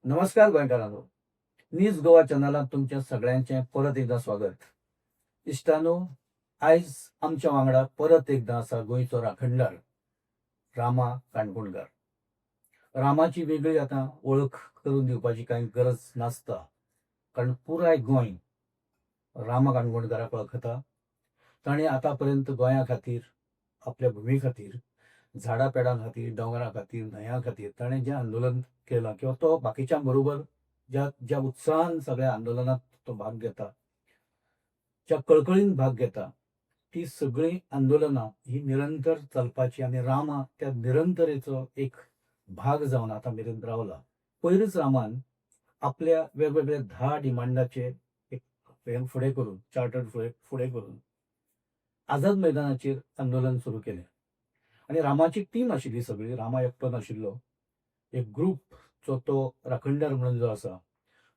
नमस्कार गोंयकारांनो. न्यूज गोवा चॅनलात तुमच्या सगळ्यांचे परत एकदा स्वागत. इश्टानो, आयज आमच्या वांगडा परत एकदा आसा गोंयचो राखणदार रामा काणकोणकार. रामाची वेगळी आतां वळख करून दिवपाची कांय गरज नासता, कारण पुराय गोंय रामा काणकोणकाराक वळखता. ताणें आतां पर्यंत गोंया खातीर, आपल्या भुमी खातीर, झाडां पेडां खातीर, दोंगरां खातीर, न्हंयां खातीर ताणें जें आंदोलन केलां किंवा तो बाकीच्या बरोबर ज्या उत्साहान सगळ्या आंदोलनात तो भाग घेता, ज्या कळकळीन भाग घेता, ती सगळीं आंदोलनां ही निरंतर चलपाची आनी रामा त्या निरंतरेचो एक भाग जावन आतां मेरेन रावला. पयरूच रामान आपल्या वेगवेगळ्या 10 डिमांडाचे एक फुडें करून चार्टर फुडें करून आझाद मैदानाचेर आंदोलन सुरू केलें. आनी रामाची टीम आशिल्ली सगळी, रामा एकटो नाशिल्लो. एक ग्रूप जो तो राखणदार म्हणून जो आसा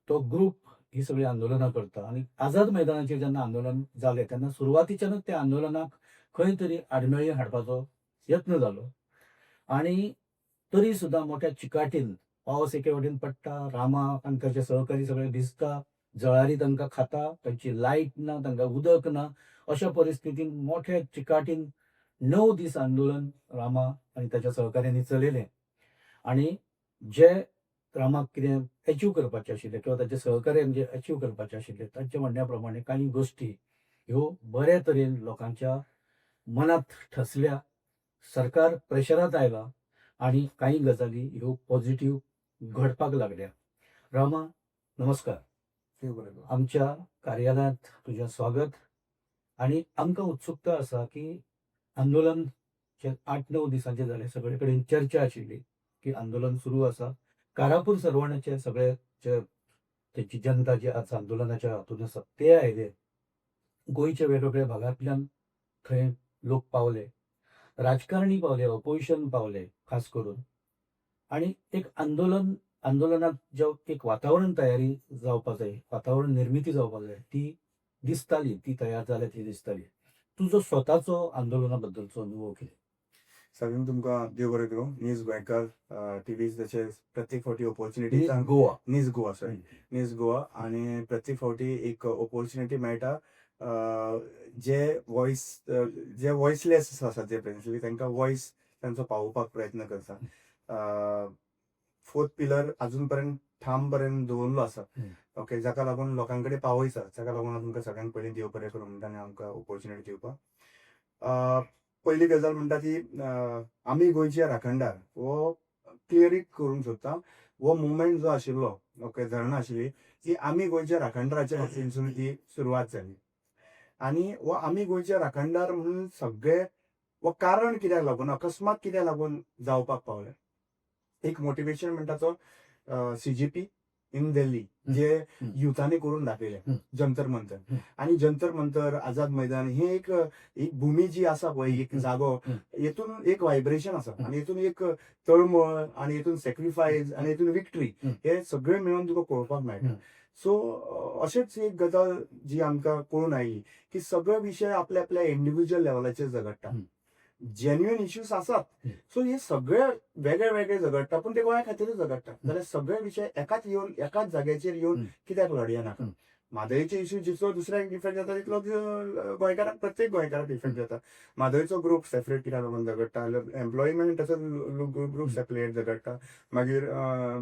तो ग्रूप ही सगळी आंदोलनां करता. आनी आझाद मैदानाचेर जेन्ना आंदोलन जालें तेन्ना सुरवातीच्यानूच त्या आंदोलनाक खंय तरी आडमेळी हाडपाचो यत्न जालो. आनी तरी सुद्दां मोठ्या चिकाटीन पावस एके वटेन पडटा, रामा आनी ताचे सहकारी सगळे भिजता, जळारी तांकां खाता, तांची लायट ना, तांकां उदक ना, अशा परिस्थितीन मोठ्या चिकाटीन 9 दीस आंदोलन रामा आनी ताच्या सहकाऱ्यांनी चलयलें. आनी जे रामाक कितें अचीव करपाचें आशिल्लें किंवा ताचे सहकार्यान जे अचीव करपाचें आशिल्लें तांचे म्हणण्या प्रमाणे कांय गोश्टी ह्यो बऱ्या तरेन लोकांच्या मनात ठसल्या, सरकार प्रेशरांत आयला आनी कांय गजाली ह्यो पॉझिटिव्ह घडपाक लागल्या. रामा, नमस्कार. आमच्या कार्यालयात तुजें स्वागत. आनी आमकां उत्सुकता आसा की आंदोलन जे 8-9 दिसांचें जालें, सगळे कडेन चर्चा आशिल्ली की आंदोलन सुरू आसा. कारापूर सरवणाचे सगळे जे तेंची जनता जी आज आंदोलनाच्या हातून आसा ते आयले. गोंयच्या वेगवेगळ्या भागांतल्यान थंय लोक पावले, राजकारणी पावले, अपोजिशन पावले खास करून. आनी एक आंदोलनात जो एक वातावरण तयारी जावपाक जाय, वातावरण निर्मिती जावपाक जाय, ती दिसताली, ती तयार जाल्या ती दिसताली. तुजो स्वताचो आंदोलना बद्दलचो अनुभव कितें? सगळ्यांक तुमकां देव बरें करूं. न्यूज गोंयकार टीव्ही तशेंच प्रत्येक फावटी opportunity Goa news Goa sorry news Goa आनी प्रत्येक फावटी एक ऑपॉर्च्युनिटी मेळटा जे वॉइसलेस आसा ते प्रेझेंटली तांकां वॉइस तांचो पावोवपाक प्रयत्न करता. फोर्थ पिलर अजून पर्यंत ठाम पर्यंत दवरलो आसा. ओके, जाका लागून लोकां कडेन पावयता, जाका लागून हांव तुमकां सगळ्यांक पयलीं देव बरें करूं म्हणटा आनी आमकां ऑपॉर्च्युनिटी दिवपाक. पयली गजाल म्हणटा ती आमी गोंयचे राखणदार हो क्लियरी करूंक सोदता. हो मुवमेंट जो आशिल्लो, ओके, धरणा आशिल्ली ती आमी गोंयच्या राखणदाराच्या खातीरसून ती सुरवात जाली. आनी हो आमी गोंयचे राखणदार म्हणून सगळे हो कारण कित्याक लागून, अकस्मात कित्याक लागून जावपाक पावलें. एक मोटिवेशन म्हणटा तो CGP इन दिल्ली जे युथांनी करून दाखयलें, जंतर मंतर. आनी जंतर मंतर, आझाद मैदान हे एक भूमी जी आसा पळय, एक जागो, हेतून एक व्हायब्रेशन आसा आनी हेतून एक तळमळ आनी हेतून सॅक्रिफायस आनी हेतून विक्टरी हे सगळे मेळून तुका पळोवपाक मेळटा. सो अशेंच एक गजाल जी आमकां कळून आयली की सगळे विशय आपल्या आपल्या इंडिव्हिज्युअल लेवलाचेर झगडटा. जेन्युइन इश्यूज आसात, सो हे सगळे वेगळे वेगळे झगडटा, पूण ते गोंया खातीरच झगडटा. जाल्यार सगळे विशय एकाच जाग्याचेर येवन कित्याक लडया नाका. म्हादयचे इश्यू जितलो दुसऱ्याक इफेक्ट जाता तितलो गोंयकाराक, प्रत्येक गोंयकाराक इफेक्ट जाता. म्हादयचो ग्रूप सेपरेट कित्याक लागून झगडटा, एम्प्लॉयमेंटाचो ग्रूप सेपरेट झगडटा, मागीर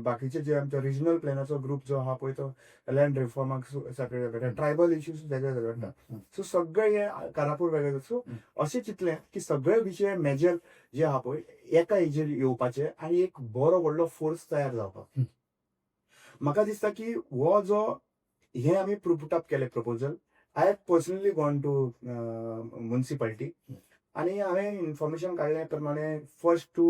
बाकीचे जे आमच्या रिजनल प्लॅनाचो ग्रूप जो आहा पळय तो लँड रिफॉर्माक सेपरेट झगडटा, ट्रायबल इश्यूज वेगळे झगडटा. सो सगळे हे कारापूर वेगळे. सो अशें चिंतलें की सगळे विशय मेजर जे आहा पळय एका हेजेर येवपाचे आनी एक बरो व्हडलो फोर्स तयार जावपाक. म्हाका दिसता की हो जो हे आमी पुट अप केलें proposal, I have personally gone to municipality आनी हांवें इन्फॉर्मेशन काडले प्रमाणे 1 to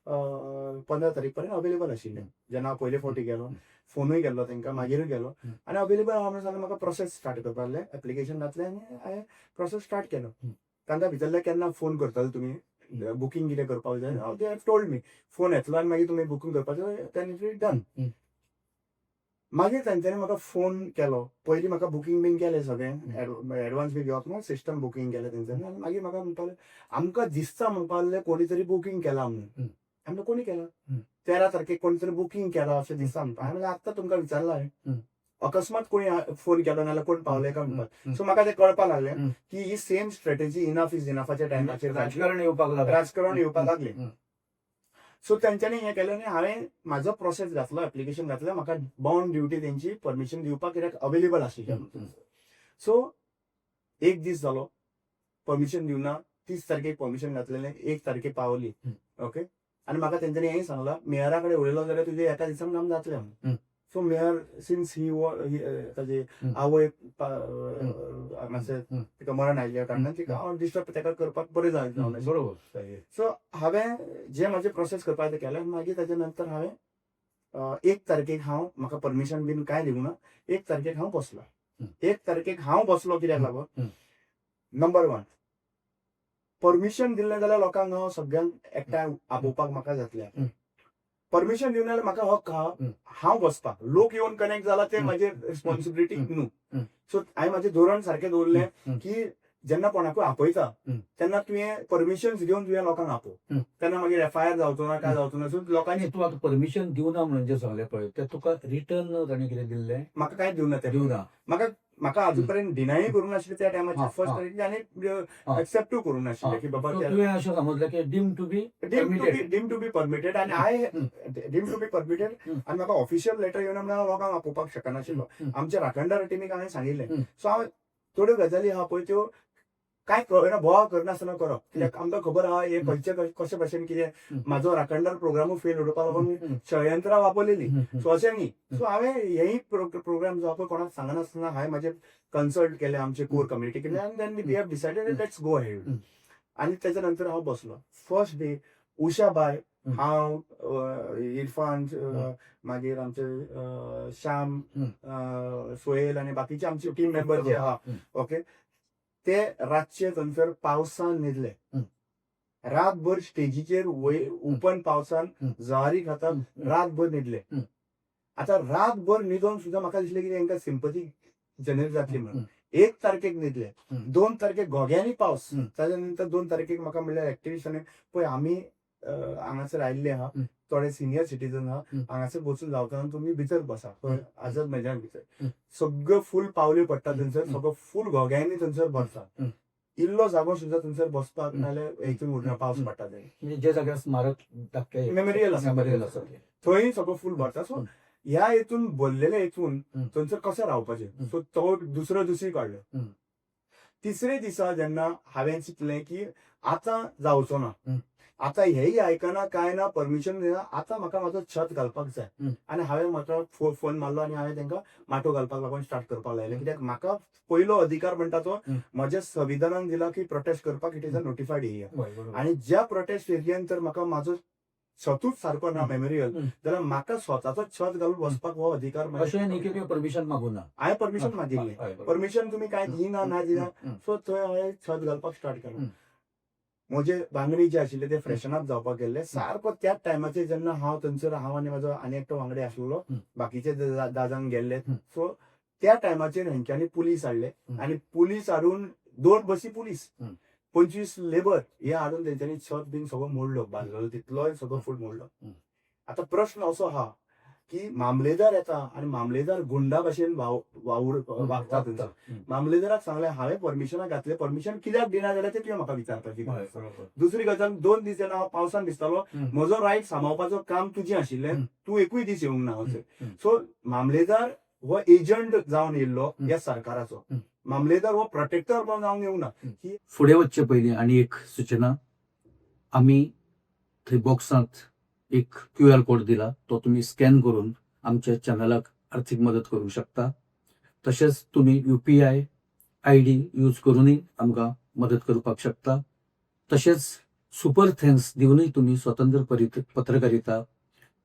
15 तारीख पर्यंत अवेलेबल आशिल्ले. जेन्ना हांव पयले फावटी गेलो, फोनूय केल्लो तांकां, मागीरूय गेलो आनी अवेलेबल हांव म्हणून सांगलें म्हाका प्रोसेस स्टार्ट करपाक जालें, एप्लिकेशन घातलें आनी हांवें प्रोसेस स्टार्ट केलो. तांकां भितरले केन्ना फोन करताले तुमी बुकींग कितें करपाक जाय, they have told me phone येतलो आनी मागीर तुमी बुकींग करपाचें, तेन्ना डन. मागीर तांच्यांनी म्हाका फोन केलो. पयलीं म्हाका बुकींग बीन केलें सगळें, एडवान्स बी घेवप ना, सिस्टम बुकींग केलें तेंच्यांनी. आनी मागीर म्हाका म्हणपाक आमकां दिसता म्हणपाक लागलें कोणी तरी बुकींग केलां म्हणून. आमकां कोणी केलां 13 तारखेक कोणी तरी बुकींग केला अशें दिसता म्हणटा. हांवें आत्तां तुमकां विचारला हांवें अकस्मात कोणी फोन केलो नाल्यार कोण पावले काय म्हणपाक. सो म्हाका ते कळपाक लागलें की ही सेम स्ट्रॅटेजी इनफ इज इनफाच्या टायमाचेर राजकारण येवपाक लागलें. राजकारण येवपाक लागलें. सो तेंच्यांनी हें केलें आनी हांवें म्हाजो प्रोसेस घातलो, एप्लिकेशन घातलें. म्हाका बाउंड ड्युटी तेंची परमिशन दिवपाक कित्याक अवेलेबल आशिल्लें. सो एक दीस जालो परमिशन दिवना. 30 तारखेक परमिशन घातलेलें, 1 तारखेक पावली. ओके. आनी म्हाका तेंच्यांनी हेंय सांगलां मेयरा कडेन उलयलो जाल्यार तुजें एका दिसान काम जातलें म्हणून. सो मेयर सिन्स ही ताजे आवय हांगासर तिका मरण आयिल्ल्या कारणान तिका डिस्टर्ब तेका करपाक बरें जायना. बरोबर. सो हांवें जे म्हाजे प्रोसेस करपाक ते केलें. मागीर ताजे नंतर हांवें 1 तारखेक म्हाका परमिशन बीन कांय दिवना. 1 तारखेक हांव बसलो. 1 तारखेक हांव बसलो कित्याक लागून नंबर 1 परमिशन दिल्लें जाल्यार लोकांक हांव सगळ्यांक एकठांय आपोवपाक म्हाका जातलें. परमिशन दिवना जाल्यार म्हाका हक्क आहा हांव बसपाक. लोक येवन कनेक्ट जाला ते म्हाजे रिस्पॉन्सिबिलिटी न्हू. सो हांवें म्हाजें धोरण सारकें दवरलें की जेन्ना कोणाकूय आपयता तेन्ना तुवें परमिशन्स घेवन तुवें लोकांक आपोव. तेन्ना मागीर FIR जावचो ना काय जावचो ना. सो लोकांनी तूं आतां परमिशन दिवना म्हणून जे सांगलें पळय तें तुका रिटर्न ताणें कितें दिल्लें? म्हाका कांय दिवना ते. दिवना. म्हाका अजून पर्यंत डिनाय करूंक नाशिल्लें त्या टायमाचेर फर्स्ट तारखेक आनी एक्सेप्टूय करूंक नाशिल्लें की बाबा तुवें अशें समजलें की deem to be deem to be permitted. आनी हांव डीम टू बी परमिटेड आनी म्हाका ऑफिशियल लेटर येवना म्हणून हांव लोकांक आपोवपाक शकनाशिल्लो. आमच्या राखणदार टिमीक हांवें सांगिल्लें. सो हांव थोड्यो गजाली आहा पळय त्यो कांय कळना बोवाळ करनासतना करप. कित्याक आमकां खबर आहा हे खंयचे कशे भशेन कितें म्हाजो राखणदार प्रोग्रामूय फेल उडोवपाक लागून षडयंत्रां वापरलेलीं. सो अशें न्ही. सो हांवें हेय प्रोग्राम जो आहा पळय कोणाक सांगनासतना हांवें म्हाजे कन्सल्ट केले आमचे कोर कम्युनिटी केले आनी then we have decided let's go ahead. आनी तेच्या नंतर हांव बसलो. फर्स्ट डे उशा बाय हांव इरफान मागीर आमचे श्याम सोहेल आनी बाकीचे आमचे टीम मेंबर जे आहा ओके ते रातचे थंयसर पावसान न्हिदले. रातभर स्टेजीचेर ओपन पावसान जवारी खातात रातभर न्हिदले. आतां रातभर न्हिदोन सुद्दां म्हाका दिसलें की तांकां सिंपथी जनरेट जातली म्हणून. 1 तारखेक न्हिदले. 2 तारखेक घोग्यांनी पावस. ताच्या नंतर 2 तारखेक म्हाका म्हणल्यार एक्टिविस्टांनी पळय आमी हांगासर आयिल्ले आहा थोडे सिनियर सिटीजन आहा हांगासर बसून जावतना तुमी भितर बसा आझाद मैदान भितर. सगळ्यो फूल पावल्यो पडटा थंयसर. सगळो फूल घोग्यांनी थंयसर भरता. इल्लो जागो सुद्दां थंयसर बसपाक नाल्यार हेतून उरना पावस पडटा थंय. म्हणजे जे जाग्यार स्मारक मेमोरियल आसा आसा थंय सगळो फूल भरता. सो ह्या हेतून भरलेल्या हेतून थंयसर कशें रावपाचें. सो तो दुसरो दीस काडलो. तिसरे दिसा जेन्ना हांवें चिंतलें की आतां जावचो ना. आतां हेय आयकना काय ना परमिशन दिना. आतां म्हाका म्हाजो छत घालपाक जाय. आनी हांवें म्हाका फोन मारलो आनी हांवें तांकां माटो घालपाक लागून स्टार्ट करपाक लायलें. कित्याक म्हाका पयलो अधिकार म्हणटा तो म्हज्या संविधानान दिला की प्रोटेस्ट करपाक इट इज अ नोटिफायड एरिया. आनी ज्या प्रोटेस्ट एरियान तर म्हाका म्हाजो छतूच सारको ना मेमोरियल जाल्यार म्हाका स्वताचो छत घालून बसपाक हो अधिकार अशें न्ही की परमिशन मागूं ना. हांवें परमिशन मागिल्लें. परमिशन तुमी कांय दिना ना दिना. सो थंय हांवें छत घालपाक स्टार्ट केलो. म्हजे वांगडी जे आशिल्ले ते फ्रेशन अप जावपाक गेल्ले. सारको त्याच टायमाचेर जेन्ना हांव थंयसर हांव आनी म्हाजो आनी एकटो वांगडी आशिल्लो बाकीचे दादान गेल्ले. सो त्या टायमाचेर हेंच्यांनी पुलीस हाडले आनी पुलीस हाडून 2 बसी पुलीस 25 लेबर हे हाडून तेंच्यांनी छत बीन सगळो मोडलो. बांदलेलो तितलोय सगळो फूल मोडलो. आतां प्रश्न असो आहा की मामलेदार येता आनी मामलेदार गुंडा भशेन वागता थंयसर. मामलेदाराक सांगलें हांवें परमिशनां घातलें परमिशन कित्याक दिना जाल्यार ते तुवें म्हाका विचारपाची. दुसरी गजाल 2 दीस जेन्ना हांव पावसान दिसतालो म्हजो रायट सांबाळपाचो काम तुजें आशिल्लें. तूं एकूय दीस येवंक ना हांगासर. सो मामलेदार हो एजंट जावन येयल्लो ह्या सरकाराचो. मामलेदार हो प्रोटेक्टर म्हणून जावन येवंक ना. फुडें वचचे पयलीं आनी एक सूचना. आमी थंय बॉक्सांत एक QR कोड दिला तो तुम्ही स्कॅन करून आमच्या चॅनलाक आर्थीक मदत करूंक शकता. तशेंच तुम्ही UPI ID यूज करूनय आमकां मदत करपाक शकता. तशेंच सुपर थँक्स दिवनय तुम्ही स्वतंत्र पत्रकारिता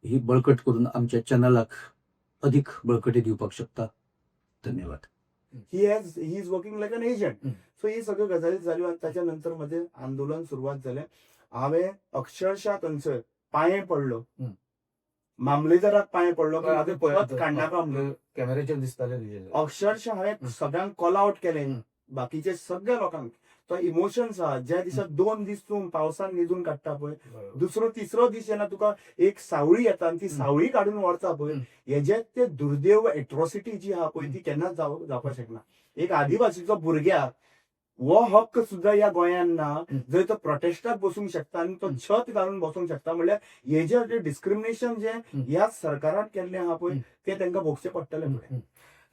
ही बळकट करून आमच्या चॅनलाक अधिक बळकटी दिवपाक शकता. धन्यवाद. He is working like an agent. So ही सगळ्यो गजाली जाल्यो आनी ताच्या नंतर म्हजें आंदोलन सुरवात जालें. हांवें अक्षरशः थंयसर पांये पडलो. मामलेदाराक पांये पडलो काडनाका म्हणून. कॅमेऱ्याचेर दिसतालें अक्षरशः हांवें सगळ्यांक कॉल आउट केलें बाकीचे सगळ्या लोकांक तो इमोशन्स आहा ज्या दिसा 2 दीस तूं पावसान न्हिदून काडटा पळय, दुसरो तिसरो दीस जेन्ना तुका एक सावळी येता आनी ती सावळी काडून व्हरता पळय, हेजे ते दुर्दैव एट्रॉसिटी जी आहा पळय ती केन्नाच जावपाक शकना. एक आदिवासीचो भुरग्याक हो हक्क सुद्धा या गोंयान ना, जर तो प्रोटेस्टाक बसूंक शकता आनी तो छत घालून बसूंक शकता, म्हणल्यार हेजे जे डिस्क्रिमिनेशन जे ह्या सरकारान केल्लें आहा पळय ते तांकां भोगचें पडटलें फुडें.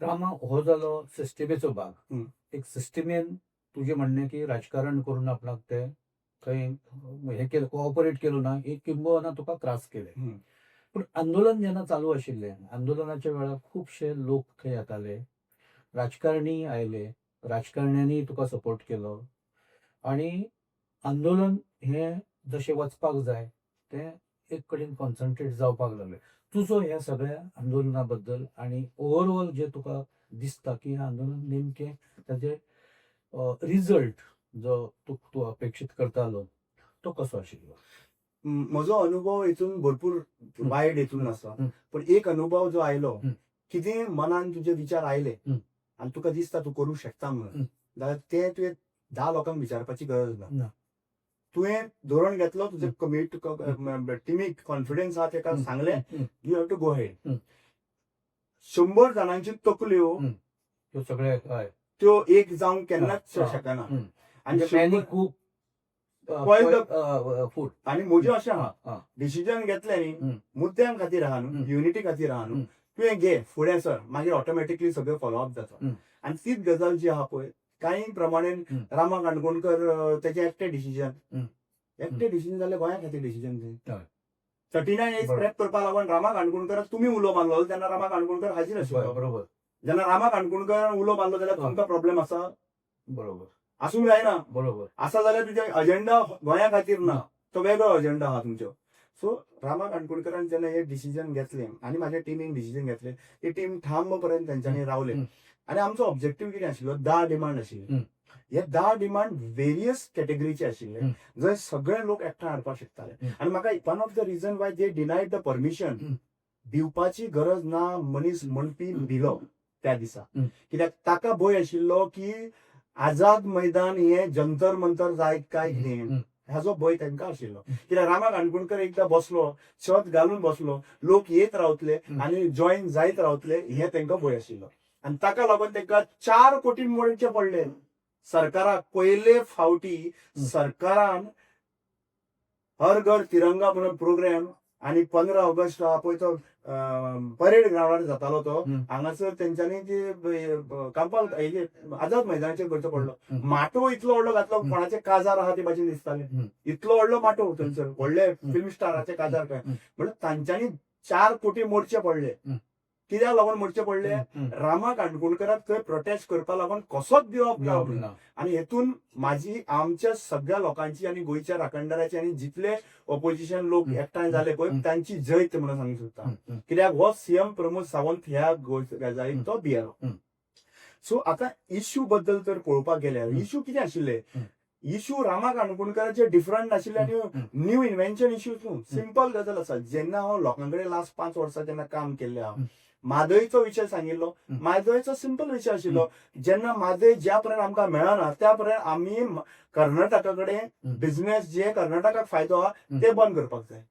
रामा, हो जालो सिस्टमेचो भाग. हम्म. एक सिस्टमेन तुझे म्हणणे की राजकारण करून आपणाक ते खंय हे केलं, कोऑपरेट केलो ना, एक किंबहुना तुका त्रास केले. हम्म. पण आंदोलन जेन्ना चालू आशिल्लें, आंदोलनाच्या वेळार खुबशे लोक थंय येताले, राजकारणी आयले, राजकारण्यांनी तुका सपोर्ट केलो आणि आंदोलन हे जशें वचपाक जाय ते एक कडेन कॉन्सन्ट्रेट जावपाक लागले. तुजो ह्या सगळ्या आंदोलना बद्दल आणि ओव्हरऑल जे तुका दिसता की हे आंदोलन नेमकें ताजे रिजल्ट जो तूं अपेक्षीत करतालो तो कसो आशिल्लो? म्हजो अनुभव हेतून भरपूर वायट हेतून आसा, पण एक अनुभव जो आयलो, कितें मनान तुजे विचार आयले आनी तुका दिसता तूं करूंक शकता म्हणून, जाल्यार ते तुवें 10 लोकांक विचारपाची गरज ना. तुवें धोरण घेतलो, तुजे टिमीक कॉन्फिडन्स आहा तेका सांगलें you have to go head. 100 जाणांची तकल्यो ह्यो सगळे हय त्यो एक जावंक केन्नाच शकना. आणि शंबर- खूप फूड आनी म्हजें अशें आहा, डिसिजन घेतलें न्ही, मुद्द्यां खातीर आहा न्हू, युनिटी खातीर आहा न्हू, तुवें घे फुडें सर, मागीर ऑटोमॅटिकली सगळें फॉलोअप जाता. आनी तीच गजाल जी आहा पळय, कांय प्रमाणेन रामा काणकोणकर तेजें एकटें डिसिजन जाल्यार गोंया खातीर डिसिजन तें 39 एज स्क्रॅप करपा लागून रामा काणकोणकर तुमी उलो मारलो तेन्ना रामा काणकोणकर हाजीर आशिल्लो. बरोबर. जेन्ना रामा काणकोणकर उलो मारलो जाल्यार तुमकां प्रॉब्लेम आसा? बरोबर. आसूंक जायना. बरोबर. आसा जाल्यार तुजे अजेंडा गोंया खातीर ना, तो वेगळो अजेंडा आहा तुमचो. सो रामा काणकोणकरान जेन्ना हे डिसिजन घेतलें आनी म्हाज्या टिमीन डिसिजन घेतलें, ती टीम ठाम पर्यंत तेंच्यांनी रावले. आनी आमचो ऑब्जेक्टीव कितें आशिल्लो, 10 डिमांड आशिल्ले. हे 10 डिमांड व्हेरियस कॅटेगरीचे आशिल्ले, जंय सगळे लोक एकठांय हाडपाक शकताले. आनी म्हाका one of the region Y they डिनायड the permission, दिवपाची गरज ना मनीस म्हणपी दिलो त्या दिसा. कित्याक ताका भंय आशिल्लो की आझाद मैदान हे जंतर मंतर जायत काय कितें, हाजो भंय तांकां आशिल्लो. कित्याक रामा काणकोणकर एकदां बसलो, छत घालून बसलो, लोक येत रावतले आनी जॉईन जायत रावतले, हे तांकां भंय आशिल्लो. आनी ताका लागून तांकां 4 कोटी मोडचे पडले सरकाराक. पयले फावटी सरकारान हर घर तिरंगा म्हणून प्रोग्राम आनी 15 ऑगस्ट हा पळय तो परेड ग्राउंडार जातालो तो, हांगासर तेंच्यांनी ते कंपाल आझाद मैदानाचेर करचो पडलो. माटो इतलो व्हडलो घातलो, कोणाचे काजार आहा ते भाशेन दिसताले. इतलो व्हडलो माटो थंयसर, व्हडले फिल्म स्टाराचे काजार काय, म्हणल्यार तांच्यांनी 4 कोटी मोडचे पडले. कित्याक लागून मोडचे पडले, रामा काणकोणकराक थंय प्रोटेस्ट करपा लागून कसोच दिवप ना. आनी हेतून माझी आमच्या सगळ्या लोकांची आनी गोंयच्या राखणदाराची आनी जितले ऑपोजिशन लोक एकठांय जाले पळय तांची जैत म्हणून सांगूंक सोदता. कित्याक हो सीएम प्रमोद सावंत ह्या गजालीक तो भियेलो. सो आतां इश्यू बद्दल तर पळोवपाक गेल्यार इश्यू कितें आशिल्ले, इश्यू रामा काणकोणकरांचे डिफरंट नाशिल्ले आनी न्यू इन्व्हेन्शन इश्यूज न्हू. सिंपल गजाल आसा, जेन्ना हांव लोकांकडे लास्ट 5 वर्सां जेन्ना काम केल्लें आहा, म्हादयचो विशय सांगिल्लो. म्हादयचो सिंपल विशय आशिल्लो, जेन्ना म्हादय ज्या पर्यंत आमकां मेळना त्या पर्यंत आमी कर्नाटका कडेन बिझनेस जे कर्नाटकाक फायदो आहा ते बंद करपाक जाय.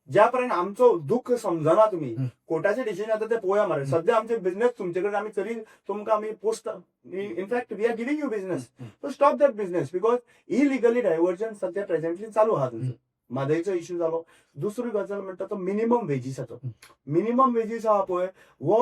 ज्या पर्यंत आमचो दुःख समजना तुमी, कोर्टाचे डिसिजन आतां ते पळोवया मरे. सध्या आमचे बिझनेस तुमचे कडेन आमी तरी तुमकां आमी post, in fact we are giving you business, so stop that business, because illegally diversion सध्या प्रेझेंटली चालू आहा तुमचो. म्हादयचो इश्यू जालो. दुसरी गजाल म्हणटा तो मिनिमम वेजीसाचो. मिनिमम वेजीस आहा पळय हो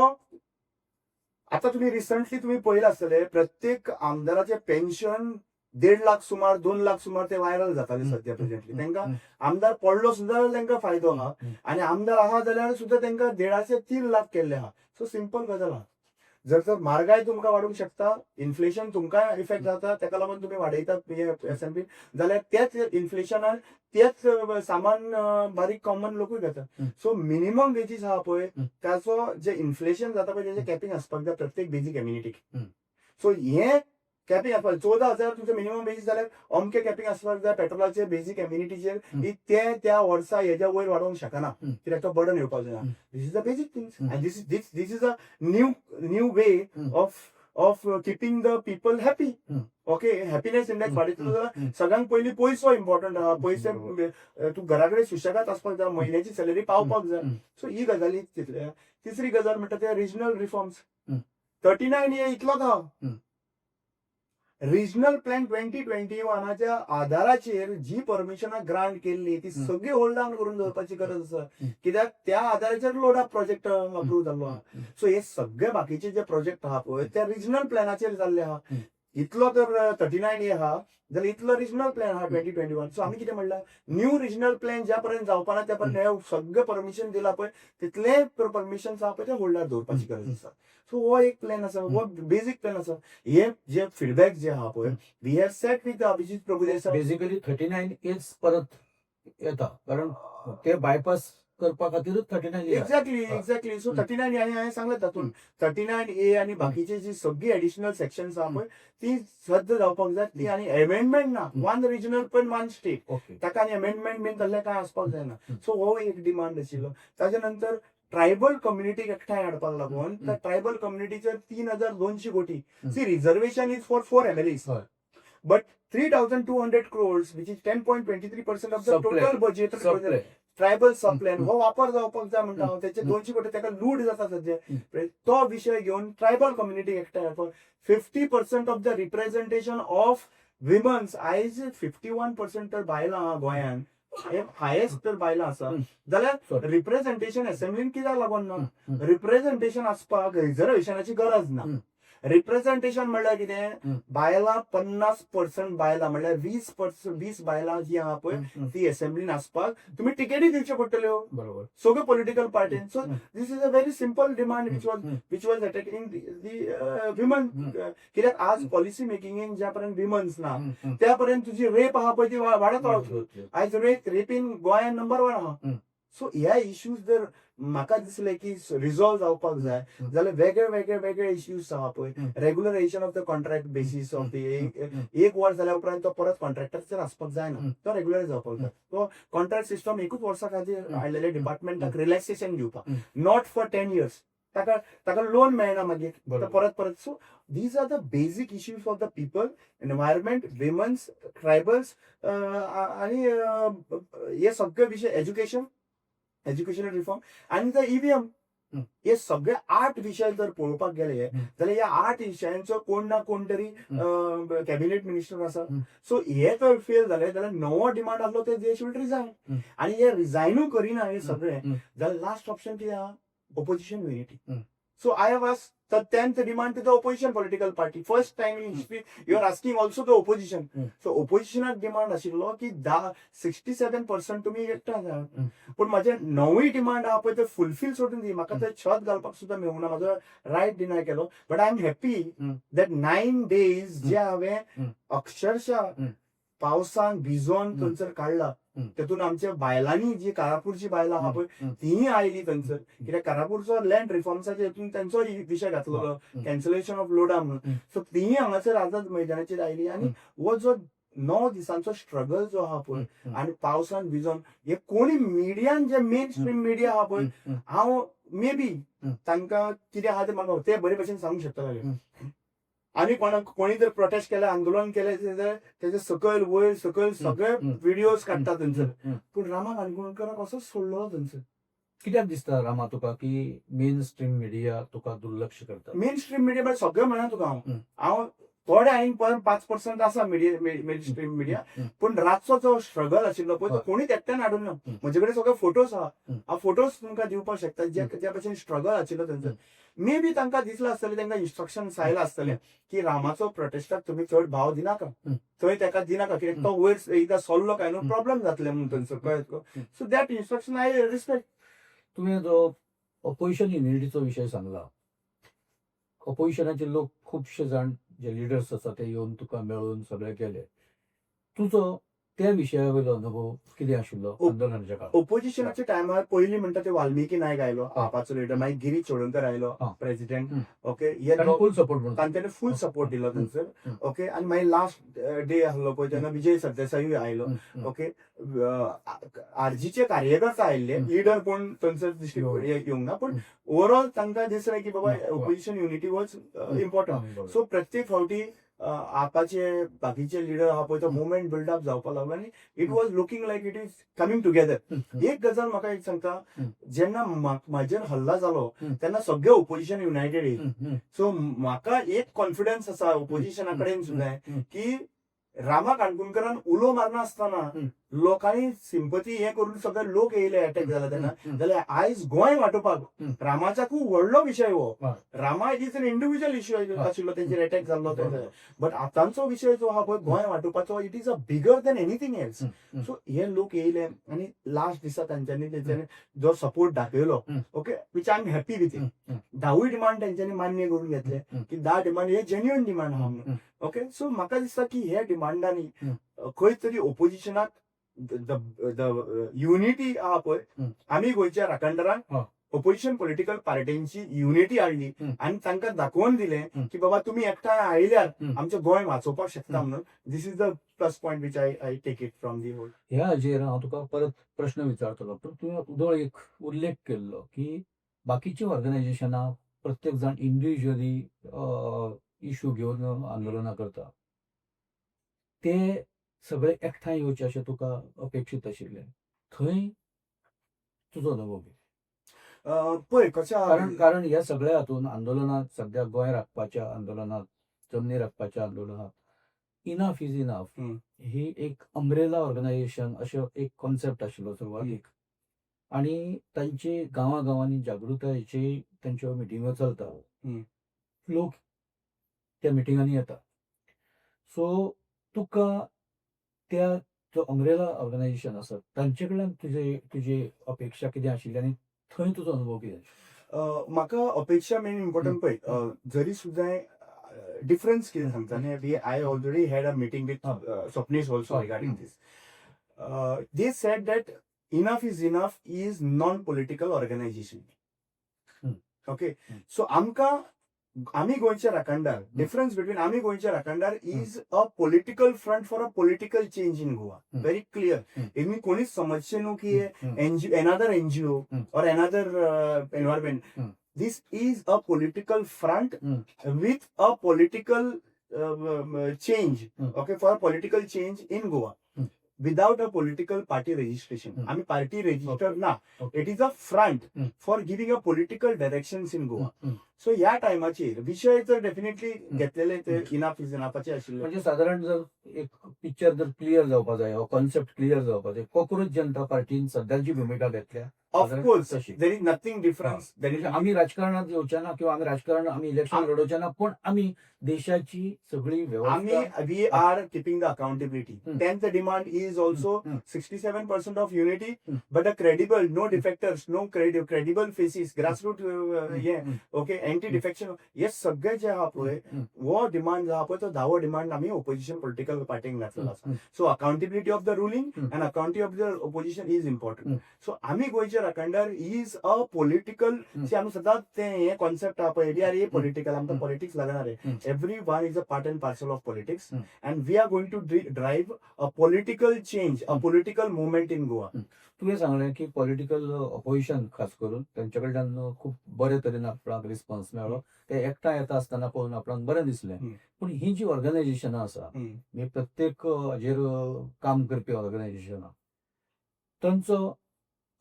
आतां तुमी रिसंटली तुमी पळयला आसतले, प्रत्येक आमदाराचे पेन्शन 1.5 लाख सुमार 2 लाख सुमार ते व्हायरल जाताले सध्या प्रेझेंटली. तांकां आमदार पडलो सुद्दां जाल्यार तांकां फायदो आहा, आनी आमदार आहा जाल्यार सुद्दां तांकां 1.5 ते 3 लाख केल्ले आहा. सो सिंपल गजाल आहा. जर तर म्हारगाय तुमकां वाडूंक शकता, इन्फ्लेशन तुमकां इफेक्ट जाता, ताका लागून तुमी वाडयतात एसएनपी, जाल्यार तेच इन्फ्लेशनान तेच सामान बारीक कॉमन लोकूय घेतात. सो मिनिमम वेजीस आहा पळय ताचो जे इन्फ्लेशन जाता पळय तेजे कॅपिंग आसपाक जाय प्रत्येक बेजीक कम्युनिटीक. सो हे कॅपिंग आसपाक 14,000 तुमचे मिनिमम वेजीस जाल्यार अमके कॅपिंग आसपाक जाय पेट्रोलाचेर बेजीक कम्युनिटीचेर. ते त्या वर्सा हेज्या वयर वाडोवंक शकना, कित्याक तो बर्डन येवपाक जायना. This is the basic things, and this is a new way of keeping the people happy. Hmm. Okay, happiness index वाडयतलो हम्म. जाल्यार सगळ्यांत पयलीं पयसो इम्पॉर्टंट आहा. पयशे बरोबर. तूं घरा कडेन सुशेगाद आसपाक जाय, म्हयन्याची सॅलरी पावपाक जाय. हम्म. सो ही गजाली चिंतल्या. तिसरी गजाल म्हणटा ते रिजनल रिफॉर्म्स. हम्म. 39A इतलोच आहा. हम्म. रिजनल प्लॅन 2021च्या आधाराचेर जी परमिशनां ग्रांट केल्ली ती सगळी होल्ड डावन करून दवरपाची गरज आसा. कित्याक त्या आधाराचेर लोडा प्रोजेक्ट अप्रूव्ह जाल्लो आहा. सो हे सगळे बाकीचे जे प्रोजेक्ट आहा पळय ते रिजनल प्लॅनाचेर जाल्ले आहा. इतलो तर 39A आहा जाल्यार इतलो रिजनल प्लॅन आहा 2021. सो आमी कितें म्हणलां, न्यू रिजनल प्लॅन ज्या पर्यंत जावपा ना त्या पर्यंत हे सगळे परमिशन दिला पळय तितले परमिशन आहा पळय ते होल्डार दवरपाची गरज आसा. सो हो एक प्लॅन आसा, हो बेसिक प्लॅन आसा. हे जे फीडबॅक जे आहा पळय, we have set with Abhijit Prabhudesai. Basically 39A परत येता, कारण ते बायपास करपा खातीरच 39A. एक्झॅक्टली. सो 39A हांवें सांगलें तातूंत 39A आनी बाकीचे जी सगळी एडिशनल सेक्शन्स आहा पळय ती रद्द जावपाक जाय. ती आनी अमेंडमेंट ना. वन रिजनल पण वन स्टेट. ओके. ताका आनी अमेंडमेंट बीन तसलें कांय आसपाक जायना. सो हो एक डिमांड आशिल्लो. ताच्या नंतर ट्रायबल कम्युनिटीक एकठांय हाडपाक लागून त्या ट्रायबल कम्युनिटीचेर 3200 कोटी. See, reservation is for 4 MLAs. हय. But 3200 crores, which is 10.23% of the Subplan. total budget. Subplan. Tribal subplan हो वापर जावपाक जाय म्हणटा हांव. त्याचे 200 कोटी ताका लूट जाता सध्या. तो विशय घेवन ट्रायबल कम्युनिटी एकठांय हाडपाक 50% of the representation of women's. आयज 51% तर बायलां आहा गोंयांत. हायेस्ट तर बायलां आसा जाल्यार रिप्रेझेंटेशन असेंब्लीन कित्याक लागून ना? रिप्रेझेंटेशन आसपाक रिझर्वेशनाची गरज ना. रिप्रेझेंटेशन म्हणल्यार कितें, बायलां 50% बायलां म्हणल्यार 20 बायलां जी आहा पळय ती असेंब्लीन आसपाक तुमी टिकेटी दिवच्यो पडटल्यो बरोबर. सगळ्यो पॉलिटिकल पार्टीन. So this is a very simple demand which was attacking the women. कित्याक आज पॉलिसी मेकिंगेन ज्या पर्यंत विमन्स ना त्या पर्यंत तुजी रेप आहा पळय ती वाडत रावतली. आयज रेपीन गोंयांत नंबर 1 आहा. सो ह्या इश्यूज जर म्हाका दिसले की रिझॉल्व जावपाक जाय जाल्यार वेगळे इश्यूज आहा पळय, regularisation of the contract basis of the एक वर्स जाल्या उपरांत तो परत कॉन्ट्रॅक्टराचेर आसपाक जायना. तो रेग्युलर जावपाक जाय. तो कॉन्ट्रॅक्ट सिस्टम एकूच वर्सा खातीर हाडलेले डिपार्टमेंटाक रिलॅक्सेशन दिवपाक, नॉट फॉर 10 years. ताका लोन मेळना मागीर परत. So these are the basic issues of the people, environment, women's, tribals आनी हे सगळे विशय, एज्युकेशनल रिफॉर्म आनी द EVM. हे सगळे 8 विशय जर पळोवपाक गेले जाल्यार ह्या 8 विशयांचो कोण ना कोण तरी कॅबिनेट मिनिस्टर आसा. सो हे जर फेल जाले जाल्यार नवो डिमांड आसलो ते दे शूड रिझायन. आनी हे रिझायनूय करिना हे सगळे जाल्यार लास्ट ऑप्शन कितें आहा? Opposition unity. So I have asked the 10th demand to the opposition political party. First time in history, you are asking also the opposition. So opposition demand आशिल्लो की 67% तुम्ही एकठांय जाय. पण माझे 9वी डिमांड आहा पळय ते फुलफिल सोडून दी. म्हाका ते छत घालपाक सुद्दां मेळूना. म्हाजो रायट डिनाय केलो. But I am happy that 9 days जे हांवें अक्षरशः पावसान भिजोन थंयसर काडला. तेतून आमच्या बायलांनी जी कारापूरची बायलां आहा पळय तीय आयली थंयसर. कित्याक कारापूरचो लँड रिफॉर्म्साच्या हितून तेंचो विशय घातलेलो, कॅन्सलेशन ऑफ लोडा म्हणून. सो तीय हांगासर आझाद मैदानाचेर आयली. आनी हो जो 9 दिसांचो स्ट्रगल जो आहा पळय आनी पावसान भिजोन हे कोणी मिडियान जे मेन स्ट्रीम मिडिया आहा पळय, हांव मे बी तांकां कितें आहा ते म्हाका ते बरे भशेन सांगूंक शकतले. आनी कोणी जर प्रोटेस्ट केले, आंदोलन केले जाल्यार तेजे सकयल वयर सकयल सगळे व्हिडिओज काडटा थंयसर. पूण रामा काणकोणकराक असोच सोडलो थंयसर. कित्याक दिसता रामा तुका की मेन स्ट्रीम मिडिया तुका दुर्लक्ष करता? मेन स्ट्रीम मिडिया म्हळ्यार सगळें म्हणा तुका हांव थोडे हांवें 5% आसा मेन स्ट्रीम मिडिया. पूण रातचो जो स्ट्रगल आशिल्लो पळय तो कोणीच एकट्यान हाडून ना. म्हजे कडेन सगळे फोटोज आहा. हांव फोटोज तुमकां दिवपाक शकता ज्या भशेन स्ट्रगल आशिल्लो थंयसर. मे बी तांकां दिसलें आसतलें, तांकां इन्स्ट्रक्शन्स आयला आसतलें की रामाचो प्रोटेस्टाक तुमी चड भाव दिनाका, थंय ताका दिनाका, कित्याक तो वयर एकदां सोल्लो काय न्हू प्रॉब्लेम जातले म्हणून थंयसर, कळ्ळें? So that instruction I respect. तुवें जो ऑपोजिशन युनिटीचो विशय सांगला, ऑपोजिशनाचे लोक खुबशे जाण जे लिडर्स आसा ते येवन तुका मेळून सगळे केले. तुजो त्या विशया वयलो अनुभव कितें आशिल्लो आंदोलनाच्या काळात? ओपोजिशनाच्या टायमार पयलीं म्हणटा ते वाल्मिकी नायक आयलो हा. आपाचो लिडर, मागीर गिरीश चोडणकर आयलो हा. प्रेसिडेंट. हम्म. ओके, हे ताणें फुल सपोर्ट म्हणून तांच्यानी फुल हा. सपोर्ट दिलो हम्म. थंयसर. हम्म. ओके, आनी मागीर लास्ट डे आसलो पळय तेन्ना विजय सरदेसायूय आयलो. ओके, आरजीचे कार्यकर्ता आयिल्ले, लिडर कोण थंयसर येवंक ना, पण ओवरऑल तांकां दिसलें की बाबा opposition unity was important. So प्रत्येक फावटी आपाचे बाकीचे लिडर आहा पळय तो मुवमेंट बिल्डअप जावपाक लागलो आनी it was looking like it is coming together. एक गजाल म्हाका एक सांगता, जेन्ना म्हाजेर हल्ला जालो तेन्ना सगळे ओपोजिशन युनायटेड येयले. सो म्हाका एक कॉन्फिडन्स आसा ओपोजिशना कडेन सुद्दां की रामा काणकोणकरान उलो मारनासतना लोकांनी सिंपथी हे करून सगळे लोक येयले अटॅक जाला तेन्ना, जाल्यार आयज गोंय वांटोवपाक रामाचा खूब व्हडलो विशय हो. Rama is an individual issue आशिल्लो, तेंचेर अटॅक जाल्लो तेन्ना. बट आतांचो विशय जो आहा पळय गोंय वांटोवपाचो, it is a bigger than anything else. So हे लोक येयले आनी लास्ट दिसा तेंच्यांनी जो सपोर्ट दाखयलो, okay, which I am happy with it. 10 demand तेंच्यांनी मान्य करून घेतले की 10 डिमांड हे जेन्युइन डिमांड आहा म्हणून. ओके, सो म्हाका दिसता की हे डिमांडांनी खंय तरी ओपोजिशनाक युनिटी आहा पळय, आमी गोंयच्या राखणदारांक ओपोजिशन पॉलिटिकल पार्टींची युनिटी हाडली आनी तांकां दाखोवन दिलें की बाबा तुमी एकठांय आयल्यार आमचें गोंय वाचोवपाक शकता म्हणून. This is the plus point which I take it from the whole. ह्या हाजेर हांव तुका परत प्रश्न विचारतलो, पण तुवें उदो एक उल्लेख केल्लो की बाकीची ऑर्गनायजेशनां प्रत्येक जाण इंडिव्हिज्युअली इश्यू घेवन आंदोलनां करता, ते सगळे एकठांय येवचे अशें तुका अपेक्षीत आशिल्लें. थंय तुजो अनुभव कितें? पळय कशें आहा, कारण ह्या सगळ्या हातून आंदोलनात सध्या गोंय राखपाच्या आंदोलनात, जमनी राखपाच्या आंदोलनात इनफ इज इनफ ही एक अम्ब्रेला ऑर्गनायझेशन अशें एक कॉन्सेप्ट आशिल्लो सुरवातीक, आनी तांची गांवांनी जागृतायेची तांच्यो मिटिंगो चलता, लोक त्या मिटिंगांनी येता. सो तुका त्या जो अम्ब्रेला ऑर्गनायझेशन आसा तांचे कडल्यान तुजी अपेक्षा कितें आशिल्ली आनी थंय तुजो अनुभव कितें? म्हाका अपेक्षा मेन इम्पॉर्टंट पळय, जरी सुद्दां डिफरन्स कितें सांगता न्ही, I already had a meeting with Swapnish also regarding this. They said that enough is non political organisation. Okay, so Aami Goenche Rakhandar, difference between Aami Goenche Rakhandar is a political front for a political change in Goa. Very clear. हें कोणीच समजचे न्हू की another NGO or another environment. This is a political front with a political change, okay, for a political change in Goa. Without a political party registration. आम्ही party registered ना. It is a front for giving a political directions in Goa. So ह्या टायमाचेर विशय तर definitely घेतलेले ते enough is इनफाचे आशिल्ले. म्हणजे साधारण जर एक पिक्चर जर क्लियर जावपाक जाय, हो कॉन्सेप्ट क्लियर जावपाक जाय, कॉक्रोच जनता पार्टीन सध्याची भूमिका घेतल्या. Of course there is nothing difference. आम्ही राजकारणात येवचे ना किंवा आम्ही इलेक्शन लढवचे ना, पण आम्ही देशाची सगळी व्यवस्था, we are keeping the accountability. 10th demand is also 67% of unity, but a credible, no defectors, no credible faces, grassroot हे, ओके, एंटी डिफेक्शन, हे सगळे जे आहा पळय हो डिमांड जो आहा पळय तो 10वो डिमांड आम्ही ओपोजिशन पॉलिटिकल पार्टीक घातलेलो आसा. So accountability of the ruling and accountability of the opposition is important. So आम्ही गोंयचे राखणदार इज अ पॉलिटिकल, आमी सदांच ते हे कॉन्सेप्ट आहा पळय, हे पॉलिटिकल, आमकां पॉलिटिक्स लागणार आहे. Everyone is a part and parcel of politics, and we are going to drive a political change, a political movement in Goa. तुवें सांगलें की पॉलिटिकल ऑपोजिशन खास करून त्यांच्या कडल्यान खूप बरे तरेन आपणाक रिस्पॉन्स मेळ्ळो, ते एकठांय येता आसतना पळोवन आपणाक बरें दिसलें. पूण ही जी ऑर्गनायझेशनां आसा, म्हणजे प्रत्येक हाजेर काम करपी ऑर्गनायझेशनां, तांचो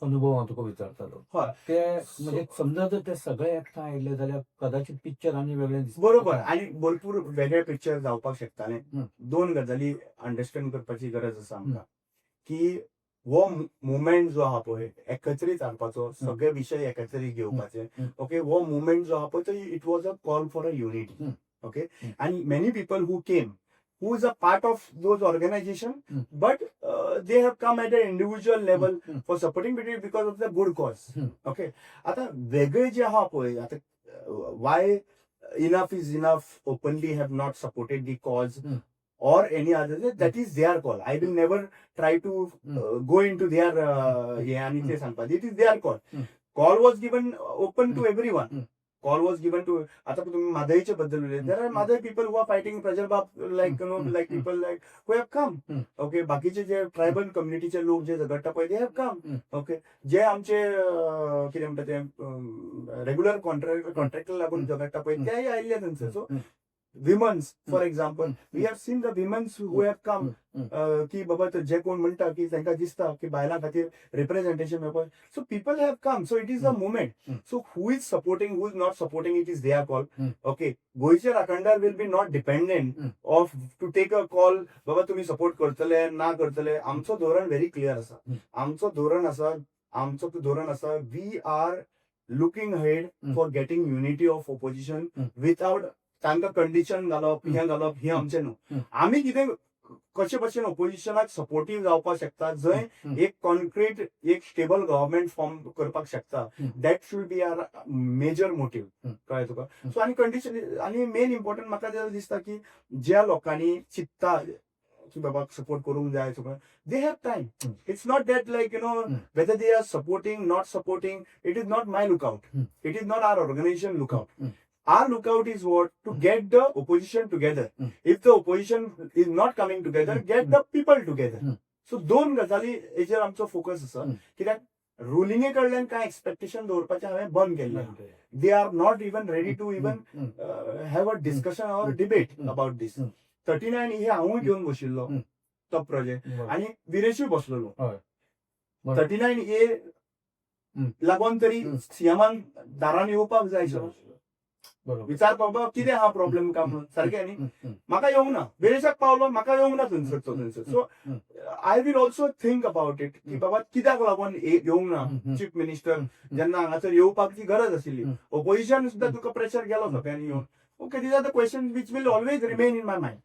अनुभव हांव तुका विचारतालो. ते म्हणजे समजा जर ते सगळे एकठांय आयले जाल्यार कदाचित पिक्चर आनी वेगळें दिसता. बरोबर, आनी भरपूर वेगळे पिक्चर जावपाक शकताले. दोन गजाली अंडरस्टँड करपाची गरज आसा आमकां, की हो मुवमेंट जो आहा पळय एकत्रीत हाडपाचो, सगळे विशय एकत्रीत घेवपाचे. ओके, हो मुवमेंट जो आहा पळय तो it was a call for a unity. Okay, आनी many people who came, who is a part of those organization, but they have come at an individual level for supporting because of the good cause. Okay, आता वेगळे जे आहा पळय, आता why enough is enough openly have not supported the cause or any other, that is their call. I will never try to go into their आणि ते सांगतात. It is their call. Call was given open to everyone. Call was given to, आता तुम्ही माधईच्या बद्दल बोलले, there are Madhai people who are fighting Prajalbab, like like people like who have come. Okay, बाकीचे जे tribal कम्युनिटीचे लोक जे झगडटा पळय, they have come. Okay, जे आमचे कितें म्हणटा ते रेग्युलर कॉन्ट्रॅक्टर लागून झगडटा पळय, तेय आयिल्ले थंयसर. So women's for example, we have seen the women's who have come, की बाबा जे कोण म्हणटा की तांकां दिसता की बायलां खातीर रिप्रेझेंटेशन मेळपाक, so people have come. So it is a movement. So who is supporting, who is not supporting, it is their call. Okay, गोंयचे राखणदार will be not dependent of to take a call, बाबा तुम्ही support करतले ना करतले. आमचो धोरण very clear आसा. आमचो धोरण आसा, we are looking ahead for getting unity of opposition without तांकां कंडिशन घालप, हें घालप, हें आमचें न्हू. आमी कितें कशे भशेन ऑपोजिशनाक सपोर्टीव जावपाक शकता, जंय एक कॉन्क्रीट एक स्टेबल गव्हर्नमेंट फॉर्म करपाक शकता. That should be our major motive. कळ्ळें तुका? सो आनी कंडिशन आनी मेन इम्पॉर्टंट म्हाका जेन्ना दिसता की ज्या लोकांनी चिंतता की बाबा सपोर्ट करूंक जाय, they have time. It's not that like whether they are supporting not supporting, it is not my lookout. It is not our organisation lookout. Our lookout is what? To get the opposition together. If the opposition is not coming together, get the people together. So दोन गजाली हेजेर आमचो focus आसा. कित्याक रुलिंगे कडल्यान कांय expectation दवरपाचें हांवें बंद केल्लें. They are not even ready to even have a discussion or debate about this. 39 हे हांवूय घेवन बशिल्लो तो प्रोजेक्ट, आनी विरेशूय बसलेलो. 39 ए लागून तरी सीएमान दारान येवपाक जाय आशिल्लो. विचार बाबा कितें हा प्रॉब्लेम काय म्हणून, सारकें न्ही. म्हाका येवंक ना, बेरेशाक पावलो, म्हाका येवंक ना थंयसर. So I will also think about it की बाबा कित्याक लागून येवंक ना चीफ मिनिस्टर, जेन्ना हांगासर येवपाची गरज आशिल्ली. ऑपोजिशन सुद्दां तुका प्रेशर केलो सोंप्यांनी येवन. Okay, these are the question which will always remain in my mind.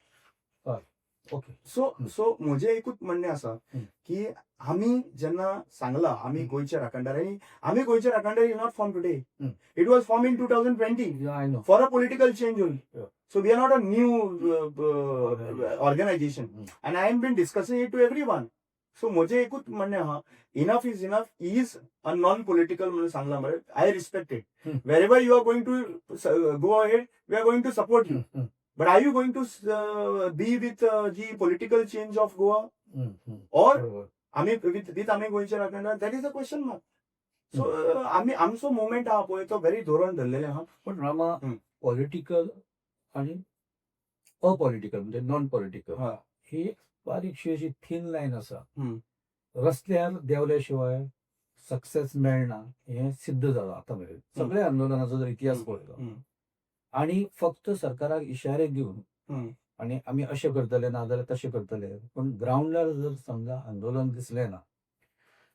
Okay, so म्हजें एकूच म्हणणें आसा की आमी जेन्ना सांगला आमी गोंयचे राखणदार, आमी Goenche Rakhandar is not form today. It was form in 2020 for a political change only. So we are not a new organization, and I have been discussing it to everyone. So मुझे एकूच म्हणणें आहा, enough is a non-political म्हणून सांगला मरे. I respect it. Wherever you are going to go ahead, we are going to support you. But are you going to be with the political change of Goa, or आम्ही with आम्ही गोंयचे राखणदार? That is a question mark. So आम्ही आमचो movement आहा पळय तो very धोरण धरलेले आहा. पण रामा, पॉलिटिकल आणि अपॉलिटिकल म्हणजे नॉन पॉलिटिकल ही एक बारीकशी अशी थिन लाईन आसा. रस्त्यार देवल्या शिवाय सक्सेस मेळना हे सिद्ध जालां आतां मेरेन. सगळ्या आंदोलनाचो जर इतिहास पळयलो, आणि फक्त सरकाराक इशारे दिवन आणि आमी अशें करतले ना जाल्यार तशें करतले, पण ग्राउंडार जर समजा आंदोलन दिसलें ना,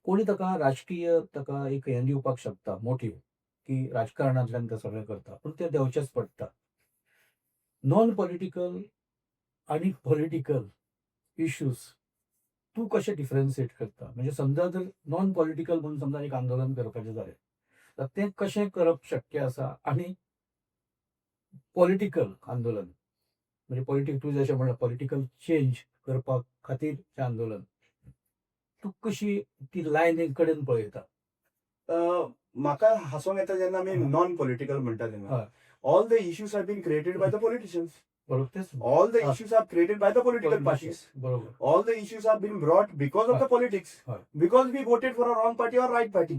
कोणी ताका राजकीय ताका एक हें दिवपाक शकता मोटीव की राजकारणांतल्यान ते सगळें करता, पण ते देंवचेच पडटा. नॉन पॉलिटिकल आणि पॉलिटिकल इश्यूज तूं कशें डिफरन्शिएट करता? म्हणजे समजा जर नॉन पॉलिटिकल म्हणून समजा एक आंदोलन करपाचें जालें तर तें कशें करप शक्य आसा, आणि पॉलिटिकल आंदोलन म्हणजे तूं जशें म्हणलां पॉलिटिकल चेंज करपा खातीरचें आंदोलन, तूं कशी ती लायन कडेन पळयता? म्हाका हांसूंक येता जेन्ना आमी नॉन पॉलिटिकल म्हणटा तेन्ना. All the issues have been created by the politicians. All the issues are created by the political parties. All the issues have been brought because of the politics. Because we voted for a wrong party or right party.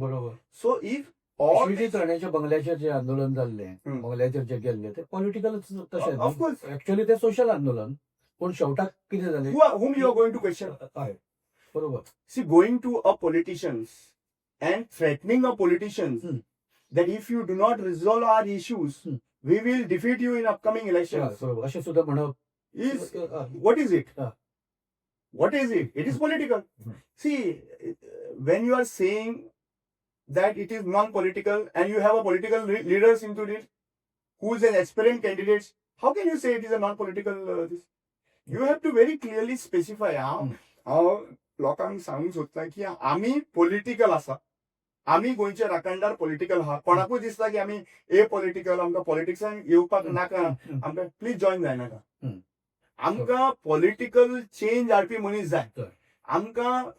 So if all राण्याच्या बंगल्याचेर जे आंदोलन जाल्लें, बंगल्याचेर जे गेल्ले ते पॉलिटिकलच तशें. of course, actually ते social आंदोलन, पण शेवटाक कितें जालें? whom you are going to question? बरोबर. See, going to a politicians and threatening a politicians that if you do not resolve our issues, we will defeat you in upcoming elections. बरोबर, अशें सुद्दां म्हणप Is what is it? What is it? It is political. See, when you are saying that it is non-political and you have a political leaders into it who is an aspirant candidate, how can you say it is a non-political this? You have to very clearly specify. लोकांक सांगूंक सोदता की आमी political आसा, आमी गोंयचे राखणदार political आहा. कोणाकूय दिसता की आमी ए पॉलिटिकल, आमकां पॉलिटिक्सान येवपाक नाका, आमकां प्लीज जॉइन जायनाका. आमकां पॉलिटिकल चेंज हाडपी मनीस जाय. हय. आमकां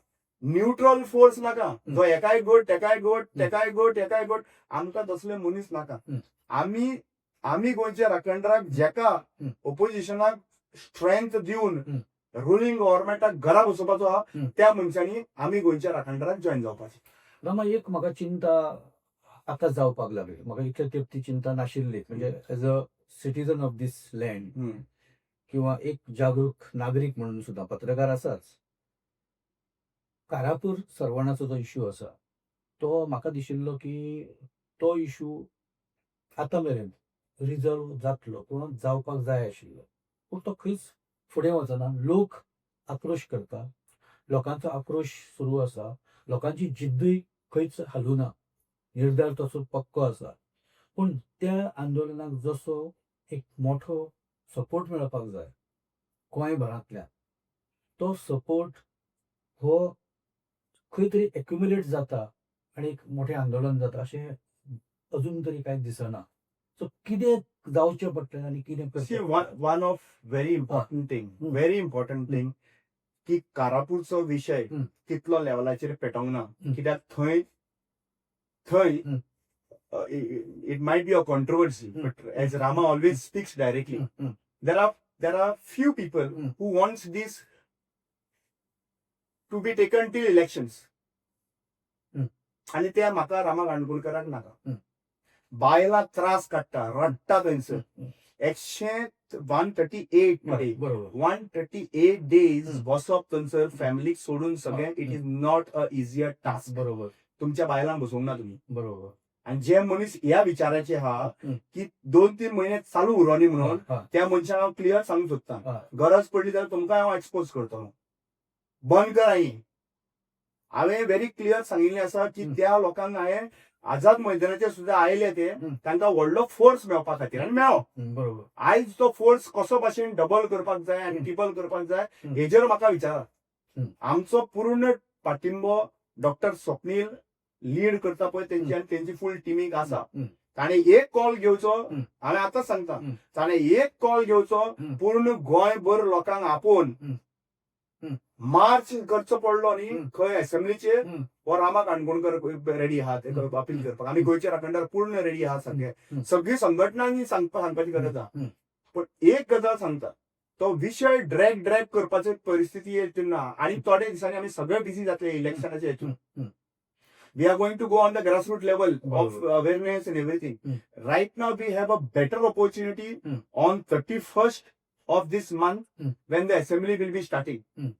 न्यूट्रल फोर्स नाका, जो एकाय गोट तेकाय गोट हं. तेकाय गोट एकाय गोट. आमकां तसले मनीस नाका. हं. आमी गोंयच्या राखणदाराक जेका हं. ओपोजिशनाक स्ट्रेंथ दिवन हं. रुलींग गव्हर्नमेंटाक घरा बसोवपाचो आहा, हं. त्या मनशांनी आमी गोंयच्या राखणदाराक जॉईन जावपाचें. रामा, एक म्हाका चिंता आतां जावपाक लागली. म्हाका इतले तेंप ती चिंता नाशिल्ली. म्हणजे as a citizen of this land किंवा एक जागरूक नागरीक म्हणून सुद्धा पत्रकार आसाच. कारापूर सरवणाचो जो इश्यू आसा तो म्हाका दिशिल्लो की तो इश्यू आतां मेरेन रिझॉल्व जातलो किंवा जावपाक जाय आशिल्लो, पूण तो खंयच फुडें वचना. लोक आक्रोश करता, लोकांचो आक्रोश सुरू आसा, लोकांची जिद्दूय खंयच हालूना, निर्धार तसो पक्को आसा. पूण त्या आंदोलनाक जसो एक मोठो सपोर्ट मेळपाक जाय गोंयभरांतल्यान, तो सपोर्ट हो खंय तरी एक्युमुलेट जाता आनी एक मोठें आंदोलन जाता अशें अजून तरी कांय दिसना. सो कितें जावचें पडटलें आनी कितें See, करचें? one of very important thing, हं. very important हं. thing, की कारापूरचो विशय हं. तितलो लेवलाचेर पेटोंक ना. हं. कित्याक थंय हं. it might be a controversy, हं. but as Rama always speaks directly, हं. हं. there are few people हं. who wants this to be taken till elections. हं. आणि ते म्हाका रामा काणकोणकाराक नाका. हं. बायलां त्रास काडटा, रडटा थंयसर. हं. 138 हय, days, बरोबर. 138 days हं. बसप थंयसर फॅमिलीक सोडून सगळें. हं. It is not a easier task. बरोबर. तुमच्या बायलांक बसोवंक ना तुमी. बरोबर. आणि जे मनीस ह्या विचाराचे आहा हं. की 2-3 महिने चालू उरोनी म्हणून, हय. त्या मनशाक हांव क्लियर सांगूंक सोदतां, हय. गरज पडली जाल्यार तुमकां हांव एक्सपोज करतलो. बंद कर आई. हांवें व्हेरी क्लियर सांगिल्लें आसा की हं. त्या लोकांक हांवें आझाद मैदानाचेर सुद्दां आयले ते, हं. तांकां व्हडलो फोर्स मेळपा खातीर, आनी मेळ्ळो. बरोबर. आयज तो फोर्स कसो भाशेन डबल करपाक जाय आनी हं. ट्रिपल करपाक जाय हं. हेजेर म्हाका विचारा. हं. आमचो पूर्ण पाठिंबो डॉक्टर स्वप्नील लीड करता पळय तेंची आनी तेंची फूल टिमीक आसा. हं. ताणें एक कॉल घेवचो. हं. हांवें आतांच सांगता, हं. ताणें एक कॉल घेवचो, हं. पूर्ण गोंयभर लोकांक आपोवन हं. हं. मार्च करचो पडलो न्ही हं. खंय असेंब्लीचेर, हं. हो रामा काणकोणकर रेडी आहा ते हं. अपील करपाक. आमी गोंयचे राखणदार पूर्ण रेडी आहा सगळे. हं. सगळी संघटनांनी सांगपाची गरज आहा. हं. पण एक गजाल सांगता, तो विशय ड्रॅग करपाची परिस्थिती येवची ना. आनी थोड्या दिसांनी आमी सगळे बिझी जातले इलेक्शनाचे हेतून. हं. We are going to go on the grassroots level of Barabar. awareness and everything. Hmm. Right now, we have a better opportunity Hmm. on 31st of this month Hmm. when the assembly will be starting. Hmm.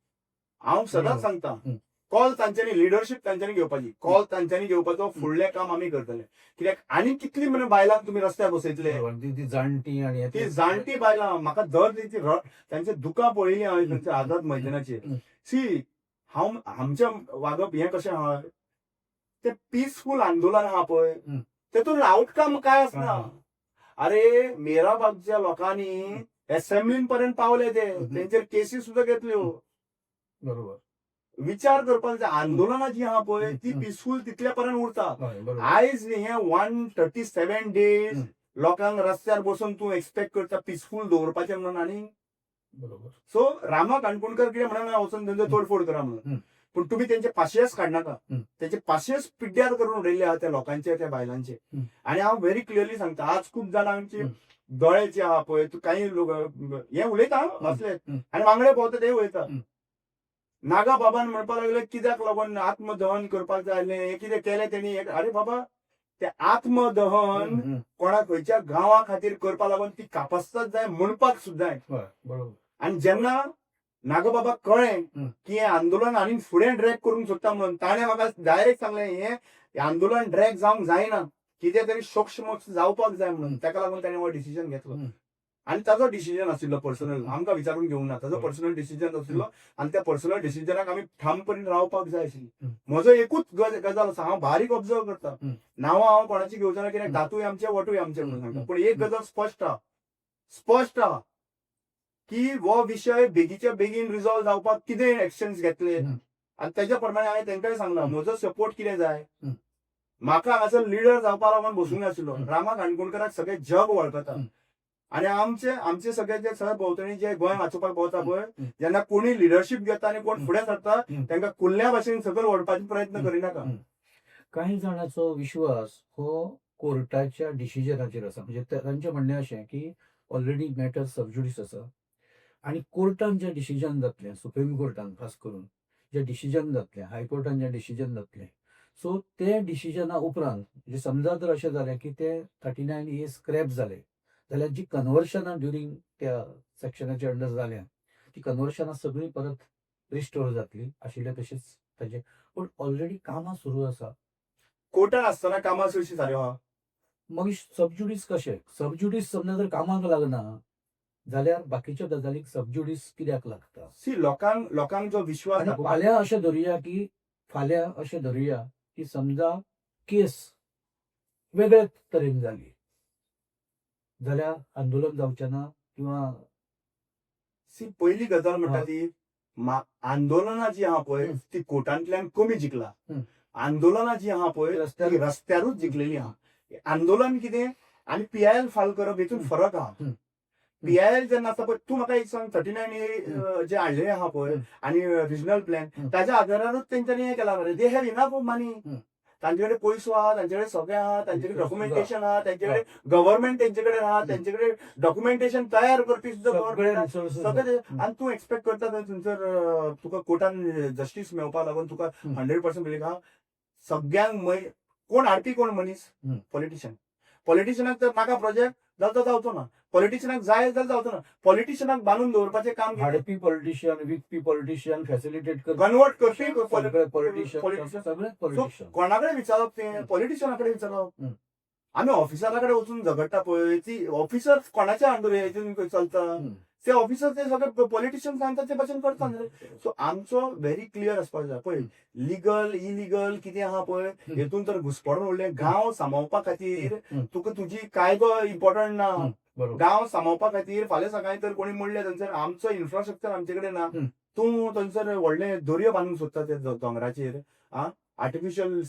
हांव सदांच बरोबर. सांगता, Hmm. Call तांच्यांनी leadership तांच्यांनी घेवपाची, call तांच्यांनी घेवपाचो, फुडलें काम आमी करतले. कित्याक आनी कितली म्हण बायलांक तुमी रस्त्यार बसयतले. बरोबर. ती जाणटी आणि ती जाणटी बायलां, म्हाका दर तेंची तांचे दुकां पळयलीं हांवें थंयच्या आझाद मैदानाचेर. हं. सी, हांव आमचें वागप हें कशें आहा, ते पीसफूल आंदोलन आहा पळय, हं. तेतून आउटकम काय आसना. हां. अरे मेराबागच्या लोकांनी असेंब्लीन पर्यंत पावले ते, हं. तेंचेर केसी सुद्दां घेतल्यो. बरोबर. विचार करपाक जाय, आंदोलनां जी आहा पळय ती हं. पीसफूल तितल्या पर्यंत उरता. हय, बरोबर. आयज हे 137 days हं. लोकांक रस्त्यार बसून तूं एक्सपेक्ट करता पीसफूल दवरपाचें म्हणून. आनी बरोबर. सो रामा काणकोणकर कितें म्हणना वचून तेंचो तोडफोड करा म्हणून. हं. पूण तुमी तेंचे पाशयेस काडनाका. हं. तेंचे पाशयेस पिड्ड्यार करून उडयल्ले आहा त्या लोकांचे, त्या बायलांचे. हं. आनी हांव व्हेरी क्लियरली सांगता, आज खूब जाणांचे हं. दोळे जे आहा पळय, काही लोक हे उलयता असले हं. आनी वांगडे भोंवता ते उलयता. हं. नागा बाबान म्हणपाक लागले कित्याक लागून आत्मदहन करपाक जाय आसलें, हे कितें केलें तेणी. अरे बाबा, ते आत्मदहन हं. कोणा खंयच्या गांवा खातीर करपा लागून ती कापासताच जाय म्हणपाक सुद्दां. हय, बरोबर. आनी जेन्ना नागोबाबाक कळ्ळें हं. की हें आंदोलन आनी फुडें ड्रॅग करूंक सोदता म्हणून, ताणें म्हाका डायरेक्ट सांगलें हें आंदोलन ड्रॅग जावंक जायना, कितें तरी सोक्ष जावपाक जाय म्हणून. ताका लागून ताणें हो डिसिजन घेतलो. हं. आनी ताजो डिसिजन आशिल्लो पर्सनल, आमकां विचारून घेवंक ना. ताजो पर्सनल डिसिजन आशिल्लो आनी त्या पर्सनल डिसिजनाक आमी ठामपणे रावपाक जाय आशिल्ली. हं. म्हजो एकूच गजाल आसा, हांव बारीक ऑब्जर्व करता. हं. नांवां हांव कोणाची घेवचो ना, कित्याक दातूय आमचे वटूय आमचे म्हणून सांगता. पूण एक गजाल स्पश्ट आहा की हो विशय बेगीच्या बेगीन रिझॉल्व जावपाक कितें एक्शन्स घेतले. हं. आनी तेज्या प्रमाणे हांवें तांकांय सांगलां म्हजो सपोर्ट कितें जाय. हं. म्हाका हांगासर लिडर जावपा लागून बसूंक नाशिल्लो. रामा काणकोणकराक सगळें जग वळखता. हं. आणि आमचे सगळे जे सरभोंवतणी जे गोंय वाचोवपाक भोंवता पळय, हम्म. जेन्ना कोणी लिडरशीप घेता आनी कोण फुडें सरता हम्म. तांकां कुल्ल्या भाशेन सकयल ओडपाचो प्रयत्न करिनाका. हम्म. काही जाणांचो विश्वास हो कोर्टाच्या डिसिजनाचेर आसा. म्हणजे तांचें म्हणणें अशें की ऑलरेडी मॅटर सबज्युडिस आसा आनी कोर्टान जें डिसिजन जातलें, सुप्रीम कोर्टान खास करून जें डिसिजन जातलें, हायकोर्टान जें डिसिजन जातलें, सो ते डिसिजना उपरांत म्हणजे समजा जर अशें जालें की ते 39A स्क्रॅप जाले जाल्यार जी कन्वर्शनां ड्युरींग त्या सेक्शनाच्या अंडर जाल्या ती कन्वर्शनां सगळीं परत रिस्टोर जातली आशिल्ले तशेंच ताजें. पूण ऑलरेडी कामां सुरू आसा. कोर्टान आसतना कामां सुशी जाल्यो आहा. मागीर सबज्युडीस कशें? सबज्युडीस समजा जर कामाक लागना जाल्यार बाकीच्या गजालीक सबज्युडीस कित्याक लागता? लोकांक जो विश्वास आनी दाखोवपाक फाल्यां अशें धरुया की समजा केस वेगळ्या तरेन जाली जाल्यार आंदोलन जावचें ना किंवा पहिली गजाल म्हणटा हा. ती आंदोलनां जी आहा पळय हम्म. ती कोर्टांतल्यान कमी जिखला. हम्म. आंदोलनां जी आहा पळय रस्त्यार- ती रस्त्यारूच जिखलेली आहा. आंदोलन कितें आनी PIL फायल करप हितून हम्म. फरक आहा. हम्म. PIL जेन्ना आसा पळय, तूं म्हाका एक सांग 39A जे हाडलें आहा पळय हम्म. आनी रिजनल प्लॅन हम्म. ताच्या आदारारूच तेंच्यांनी हें केलां मरे. दे हॅव इनफ मनी. हम्म. तांचे कडेन पयसो आहा, तांचे कडेन सगळें आहा, तांचे कडेन सुद्धा. डॉक्युमेंटेशन आहा, तांचे कडेन गव्हर्नमेंट तेंचे कडेन आहा, तांचे कडेन डॉक्युमेंटेशन तयार करपी सुद्धा सगळे गव्हर्नमेंट आहा. resources सगळे आहा. आनी तूं एक्सपेक्ट करता थंयसर तुका कोर्टान जस्टीस मेळपा लागून तुका 100% बिलींग आहा. सगळ्यांक कोण हाडपी कोण मनीस? हम्म. पॉलिटिशियन. पॉलिटिशियनाक जर नाका प्रोजेक्ट जाल्यार तो जावचो ना. पॉलिटिशियनाक जाय जाल्यार जावचो ना. पॉलिटिशियनाक बांदून दवरपाचें काम हाडपी पॉलिटिशियन, विकपी पॉलिटिशियन, फॅसिलिटेट करपी कन्वर्ट करपी सगळे पॉलिटिशियन, politician. सगळे सो पॉलिटिशियन. कोणाकडे विचारप तें पॉलिटिशियना कडेन विचारप. हम्म. आमी ऑफिसरा कडेन वचून झगडटा पळय ती ऑफिसर कोणाच्या अंडर हेतून चलता. ते ऑफिसर ते सगळे पॉलिटिशियन सांगता ते भाशेन करता न्ही. सो आमचो व्हेरी क्लियर आसपाक जाय पळय. लिगल इलिगल कितें आहा पळय हेतून तर घुसपडून उरलें. गांव सांबाळपा खातीर तुका तुजी कायदो इम्पॉर्टंट ना. बरोबर. गांव सांबाळपा खातीर फाल्यां सकाळीं तर कोणी म्हणलें थंयसर आमचो इन्फ्रास्ट्रक्चर आमचे कडेन ना. तूं थंयसर व्हडले दर्यो बांदूंक सोदता ते दोंगराचेर आर्टिफिशियल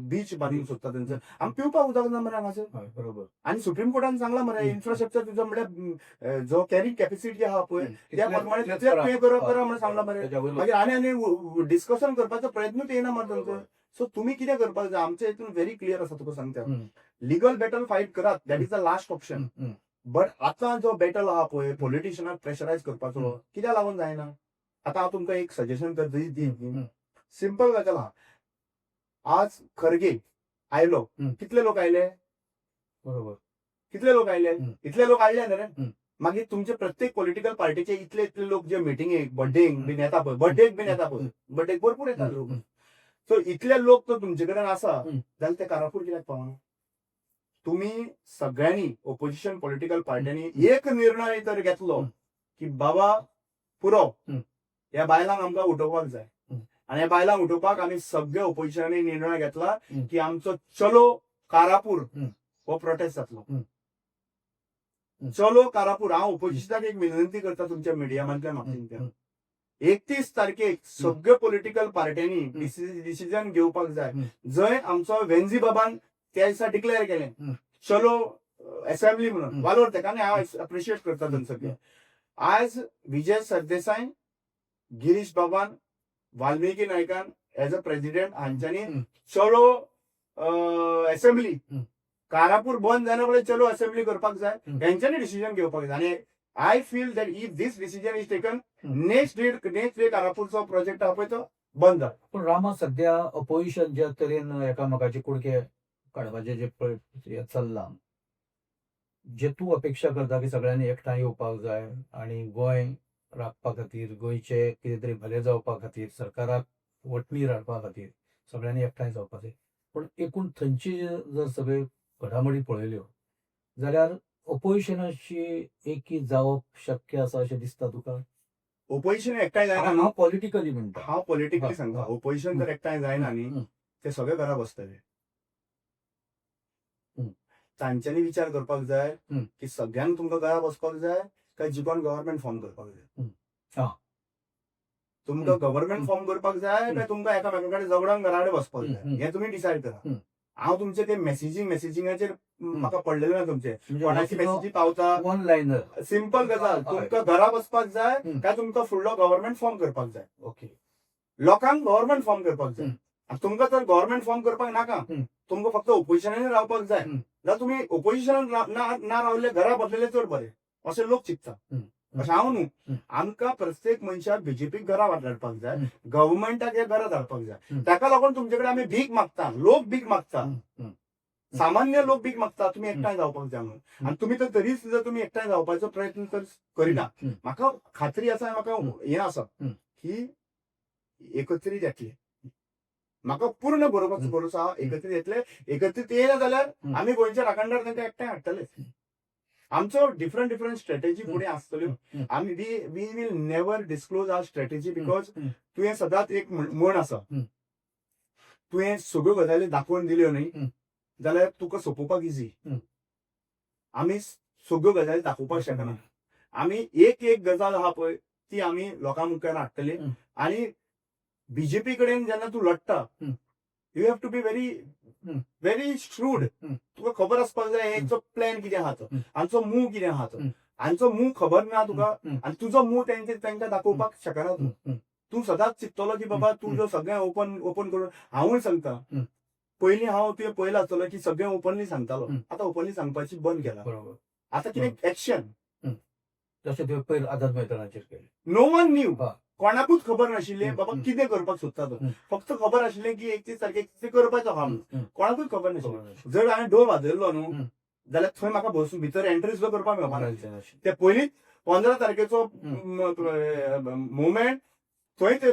बीच बांदूंक सोदता थंयसर. आमी पिवपाक उदक ना मरे हांगासर. हय, बरोबर. आनी सुप्रीम कोर्टान सांगला मरे इन्फ्रास्ट्रक्चर तुजो म्हणल्यार जो कॅरिंग कॅपॅसिटी आहा पळय त्या प्रमाणे तितलेंच पे करा म्हणून सांगला मरे. त्याच्या वयर मागीर आनी डिस्कशन करपाचो प्रयत्नूच येना मरे थंयसर. सो तुमी कितें करपाक जाय आमच्या हितून व्हेरी क्लियर आसा तुका सांगता. लिगल बॅटल फायट करात, that is the last option. But आतां जो बॅटल आहा पळय पॉलिटिशियनाक प्रेशरायज करपाचो कित्याक लागून जायना? आतां हांव तुमकां एक सजेशन तर दी. सिंपल गजाल आहा. आज खरगे आयलो, कितले लोक आयले? बरोबर. कितले लोक आयले? इतले लोक आयले न्ही रे. मागीर तुमचे प्रत्येक पॉलिटिकल पार्टीचे इतले इतले लोक जे मिटिंगेक बर्थडेक बीन येता पळय, बर्थडेक भरपूर येतात लोक. सो इतले लोक तर तुमचे कडेन आसा जाल्यार ते कारापूर कित्याक पावना? तुम्ही सगळ्यांनी ओपोजिशन पॉलिटिकल पार्ट्यांनी एक निर्णय तर घेतलो की बाबा पुरो ह्या बायलांक आमकां उठोवपाक जाय. आनी ह्या बायलांक उठोवपाक आमी सगळे ओपोजिशनांनी निर्णय घेतला की आमचो चलो कारापूर हो प्रोटेस्ट जातलो. चलो कारापूर. हांव ओपोजिशनाक एक विनंती करता तुमच्या मिडियामांतल्यान म्हाका 31 तारखेक सगळ्यो पॉलिटिकल पार्ट्यांनी डिसिजन घेवपाक जाय. जंय आमचो वेंझी बाबान त्या दिसा डिक्लेअर केलें चलो असेंब्ली म्हणून वालोर तेका आनी हांव अप्रिशिएट करता थंय सगळें. आज विजय सरदेसाय, गिरीश बाबान, वाल्मिकी नायकान एज अ प्रेसिडेंट हांच्यांनी चलो असेंब्ली कारापूर बंद जायना फुडें चलो असेंब्ली करपाक जाय. हेंच्यांनी डिसिजन घेवपाक जाय. आनी I feel that if this decision is taken next day कारापूरचो प्रोजेक्ट आहा पळय तो बंद जाता. पूण रामा सध्या अपोजिशन ज्या तरेन एकामेकाचे कुडके काडपाचे जे हें चल्लां, जे तूं अपेक्षा करता की सगळ्यांनी एकठांय येवपाक जाय आनी गोंय राखपा खातीर, गोंयचे कितें तरी भलें जावपा खातीर, सरकाराक वटणीर हाडपा खातीर सगळ्यांनी एकठांय जावपाक जाय. पूण एकूण थंयची जर सगळे घडामोडी पळयल्यो जाल्यार ओपोजिशनाची एकी जावप शक्य आसा अशें दिसता तुका? ओपोजिशन एकठांय जायना. हांव पॉलिटिकली म्हणटा. हांव पॉलिटिकली सांगता. ओपोजिशन जर एकठांय जायना न्ही ते सगळे घरा बसतले. तांच्यांनी विचार करपाक जाय की सगळ्यांक तुमकां घरा बसपाक जाय काय जिकोन गव्हर्नमेंट फॉर्म करपाक जाय. तुमकां गव्हर्नमेंट फॉर्म करपाक जाय काय तुमकां एकामेका कडेन झगडोन घरा कडेन बसपाक जाय हें तुमी डिसायड करा. हांव तुमचे ते मेसेजिंगाचेर म्हाका पडलेले ना तुमचे म्हणजे कोणाची मेसेजी पावता वन लायनर. सिंपल गजाल हय. तुमकां घरा बसपाक जाय हं. काय तुमकां फुडलो गव्हर्नमेंट फॉर्म करपाक जाय. ओके. लोकांक गव्हर्नमेंट फॉर्म करपाक जाय. हं. आनी तुमकां जर गव्हर्नमेंट फॉर्म करपाक नाका हं. तुमकां फक्त ओपोजिशनान रावपाक जाय हं. जाल्यार तुमी ओपोजिशनान ना रावले घरा बसलेले चड बरें अशें लोक चिंतता. हं. अशें हांव न्हू. हं. आमकां प्रत्येक मनशाक बीजेपीक घरा धाडपाक जाय. हं. गव्हर्नमेंटाक हे घरा धाडपाक जाय. हं. ताका लागून तुमचे कडेन आमी भीक मागता. लोक भीक मागता. हं. हं. सामान्य लोक भीक मागता तुम्ही एकठांय जावपाक जाय म्हणून. आनी तुम्ही तर तरीच जर तुम्ही एकठांय जावपाचो प्रयत्न तर करिना. हं. म्हाका खात्री आसा म्हाका हें आसा हं. की एकत्रीत येतले. म्हाका पूर्ण भरोसा आहा एकत्रीत येतले. एकत्रीत येयना जाल्यार हं. आमी गोंयचे राखणदार तांकां एकठांय हाडटले. आमचो डिफरंट स्ट्रॅटेजी फुडें आसतल्यो. हं. आमी we will never disclose our strategy because hmm. तुवें सदांच एक म्हण आसा. हं. तुवें सगळ्यो गजाली दाखोवन दिल्यो न्ही हं. जाल्यार तुका सोपोवपाक इजी. हं. आमी सगळ्यो गजाली दाखोवपाक शकना. आमी एक गजाल आहा पळय ती आमी लोकां मुखार हाडटली. हं. आनी बीजेपी कडेन जेन्ना तूं लडटा हं. यू हॅव टू बी हं. Very shrewd. हं. तुका खबर आसपाक जाय हेचो प्लॅन कितें आहा तो. हं. हांचो मूव कितें आहा तो. हं. हांचो मूव खबर ना तुका हं. आनी तुजो मूव तांकां दाखोवपाक शकना तूं. हं. तूं सदांच चिंततलो की बाबा तुजो सगळें ओपन करून हांवूय सांगता. हं. पयलीं हांव तुवें पयलो आसतलो की सगळें ओपनली सांगतालो. हं. आतां ओपनली सांगपाची बंद केला. बरोबर. आतां कितें एक्शन. जशें तुवें पयर आझाद मैदानाचेर केलें. No one knew. हय. कोणाकूच खबर नाशिल्लें हं. बाबा हं. कितें करपाक सोदता तो. हं. फक्त खबर आशिल्लें की 31 तारखेक कितें करपाचो आहा म्हणून. हं. कोणाकूच खबर खबर नाशिल्लें. नाशिल्लें. जर हांवें ढोल वाजयल्लो न्हू हं. जाल्यार थंय म्हाका बसून भितर एंट्री सुद्दां करपाक मेळपाना. मारायचें नाशिल्लें. ते पयलींच 15 तारखेचो हं. मुवमेंट थंय ते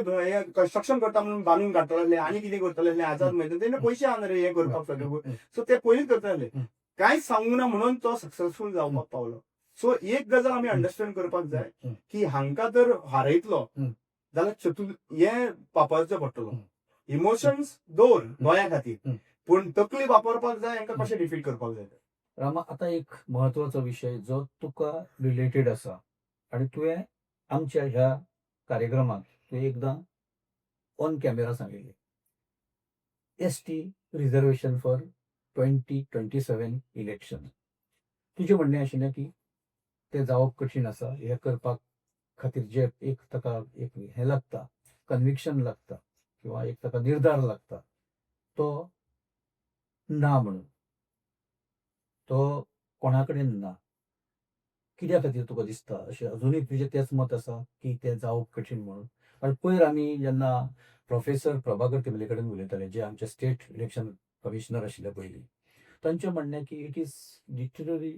कन्स्ट्रक्शन करता म्हणून बांदून काडटले आनी कितें करतले आझाद मैदान तेन्ना पयशे आहा रे हे करपाक सगळें. हं. सो ते पयलींच करताले. हं. कांयच सांगूंक ना म्हणून तो सक्सेसफूल जावपाक पावलो. सो एक गजाल आमी अंडरस्टँड करपाक जाय हं. की हांकां जर हारयतलो हं. जाल्यार हें वापरचो पडटलो. हं. इमोशन्स दवर गोंया खातीर हं. पूण तकली वापरपाक जाय हांकां कशें डिफीट करपाक जाय. रामा, आता एक महत्वाचो विषय जो तुका रिलेटेड आसा आणि तुवें आमच्या ह्या कार्यक्रमात तू एकदां ऑन कॅमेरा सांगिल्लें. ST reservation for 2027 election. तुजें म्हणणें आशिल्लें की तें जावप कठीण आसा. हें करपाक खातीर जे एक ताका एक हें लागता, कन्विक्शन लागता किंवा एक ताका निर्धार लागता तो ना म्हणून. तो कोणा कडेन ना. कित्या खातीर तुका दिसता अशें अजुनूय तुजें तेंच मत आसा की तें जावप कठीण म्हणून? कारण पयर आमी जेन्ना प्रोफेसर प्रभाकर तिंबले कडेन उलयताले जे आमचे स्टेट इलेक्शन कमिशनर आशिल्ले पयलीं, तांचें म्हणणें की it is literally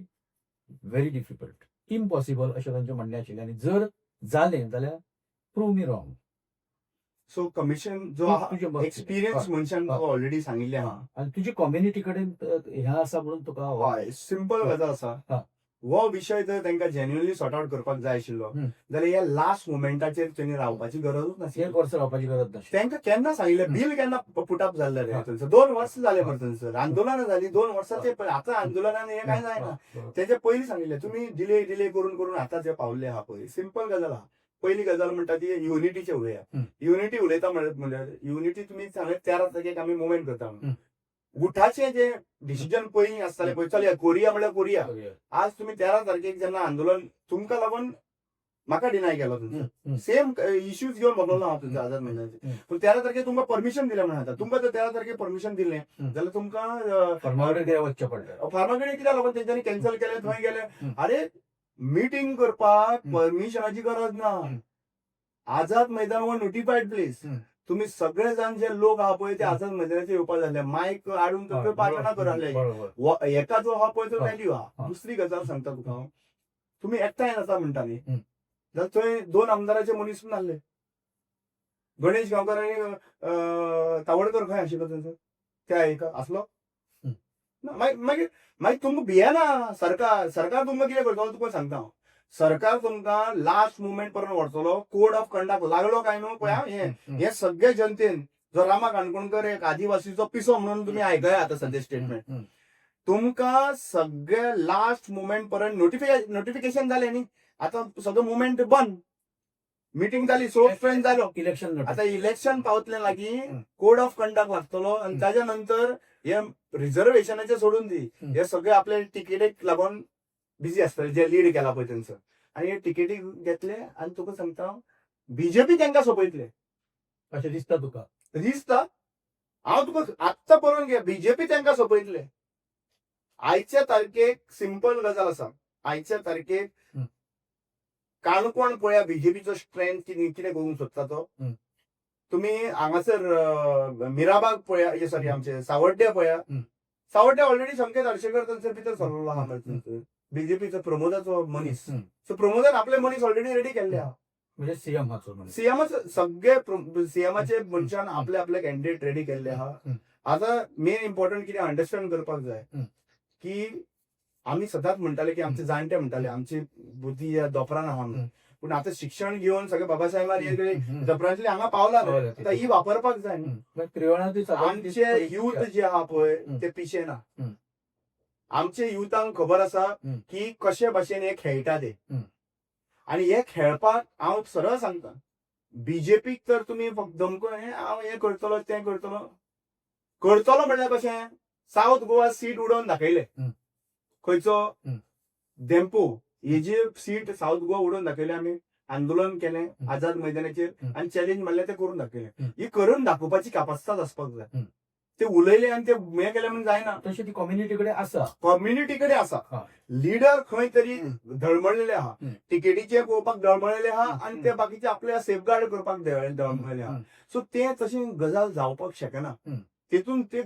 very difficult, impossible अशें तांचें म्हणणें आशिल्लें. आनी जर जालें जाल्यार prove me wrong. So commission जो तुजें मत कितें? एक्सपिरियन्स मनशान हय. ऑलरेडी सांगिल्लें आहा. आनी तुजी कम्युनिटी कडेन हें आसा म्हणून तुका हय सिंपल हय. गजाल आसा. हय. हो विशय जर तांकां जेन्युअनली सॉर्ट आउट करपाक जाय आशिल्लो हं. जाल्यार ह्या लास्ट मुमेंटाचेर तेणी रावपाची गरजूच नाशिल्ली. 1 वर्स रावपाची गरज नाशिल्ली. तांकां केन्ना सांगिल्लें हं. बील केन्ना पुटअप जाल्लें रे हय. थंयसर 2 वर्स जाले हय. मरे थंयसर आंदोलनां जाली 2 वर्साचे आतां आंदोलनान हें कांय जायना. बरोबर. तेजे पयलीं सांगिल्लें तुमी डिले करून आतां जे पावल्ले आहा पळय सिंपल गजाल आहा. पयली गजाल म्हणटा ती युनिटीचे उलया. हं. युनिटी उलयता म्हणल्यार युनिटी तुमी सांगलें 13 तारखेक आमी मुवमेंट करता म्हणून. हं. गुठाचे जे डिसिजन पयलीं आसताले पळय चल कोरिया म्हणल्यार कोरिया. बरोबर. आज तुम्ही 13 तारखेक जेन्ना आंदोलन तुमकां लागून म्हाका डिनाय केलो तुमचो हं. सेम इश्यूज घेवन बसलो हांव तुमच्या आझाद मैदानाचेर. हं. पूण 13 तारखेक तुमकां परमिशन दिलें म्हणून आतां तुमकां जर 13 तारखेक परमिशन दिलें हं. जाल्यार तुमकां फर्मावळी कित्याक वचचें पडलें? फार्मागेडे कित्याक लागून तेंच्यांनी कॅन्सल केलें थंय गेले. हं. अरे मिटींग करपाक हं. परमिशनाची गरज ना. हं. आझाद मैदान वर नोटिफाईड प्लेस. हं. तुम्ही सगळे जाण जे लोक आहा पळय ते हं. आझाद मैदानाचेर येवपाक जाय. मायक हाडून हय, थंय पाठणा बरोबर. करले. बरोबर. एका जो आहा पळय तो हय. व्हॅल्यू आहा. हय. दुसरी गजाल सांगता तुका हांव. तुमी एकठांय आसा म्हणटा न्ही हं. जाल्यार थंय 2 आमदाराचे मनीस पूण नासले. गणेश गांवकार आनी तावडकर खंय आशिल्लो थंयसर त्या हेका आसलो हं. ना. मागीर तुमकां भियेना सरकार तुमकां कितें करतलो तुका सांगता हांव. सरकार तुमकां लास्ट मुवमेंट पर्यंत व्हरतलो. कोड ऑफ कंडक्ट लागलो काय न्हू पळय हां हे सगळे जनतेन जो रामा काणकोणकर एक आदिवासीचो पिसो म्हणून तुमी आयकया आतां सद्या स्टेटमेंट. हं. तुमकां सगळे लास्ट मुवमेंट पर्यंत नोटिफिकेशन जालें न्ही. आतां सगळो मुवमेंट बंद. मिटींग जाली सोप फ्रेंड जालो. इलेक्शन आता इलेक्शन पावतले लागीं हं. कोड ऑफ कंडक्ट लागतलो आणि हं. त्याच्या नंतर हे रिझर्वेशनाचे सोडून दी, हे सगळे आपले तिकेटीक लागून बिझी असतात, जे लीड केला पळय तेंचं, आणि हे तिकेटी घेतले आणि तुका सांगता बीजेपी तांकां सोपयतले अशें दिसता तुका? दिसता. हांव तुका आत्तां पळोवन घे, बीजेपी तांकां सोपयतले. आयच्या तारखेक सिंपल गजाल आसा, आयच्या तारखेक काणकोण पळया बीजेपीचो स्ट्रेंथ कितें करूंक सोदता तो. तुम्ही हांगासर मिराबाग पळया, सॉरी आमचे सावर्ड्डे पळया, सावर्ड्डे ऑलरेडी संकेत हर्षेकर थंयसर भितर सरलो आहा बीजेपीचो प्रमोदाचो मनीस. सो प्रमोदान आपले मनीस ऑलरेडी रेडी केल्ले आहा. म्हणजे सीएम हाचो म्हणजे सीएमच सगळे सीएमाचे मनशान आपले आपले कॅन्डिडेट रेडी केल्ले आहा. आता मेन इम्पॉर्टंट कितें अंडरस्टँड करपाक जाय की आम्ही सदांच म्हणटाले की आमचे जाणटे म्हणटाले आमची बुद्धी या दोपरान आहा म्हणून, पूण आता शिक्षण घेवन सगळे बाबासाहेबार हे दोपरांतले हांगा पावला, आता ही वापरपाक जाय न्ही. त्रिवेणाची आमचे युथ जे आहा पळय ते पिशे ना. आमचे युथांक खबर आसा की कशे भाशेन हे खेळटा ते, आणि हे खेळपाक हांव सरळ सांगता, बीजेपीक तर तुमी फक्त धमको हांव हे करतलो तें करतलो म्हणल्यार कशें, साऊथ गोवा सीट उडोवन दाखयले. खंयचो देंपो हेजी सीट साऊथ गोवा उडोवन दाखयले, आमी आंदोलन केलें आझाद मैदानाचेर आणि चॅलेंज मारलें ते करून दाखयलें. ही करून दाखोवपाची कॅपासिटी आसपाक जाय. ते उलयले आणि ते हे केले म्हणून जायना. तशी ती कम्युनिटी कडेन आसा, कम्युनिटी कडेन आसा. लिडर खंय तरी धडमळलेले आहा, तिकेटीचे पळोवपाक धडमळलेले आहा, आणि ते बाकीचे आपले सेफगार्ड करपाक धडमळलेले आहा. सो ते तशी गजाल जावपाक शकना. तेतून ते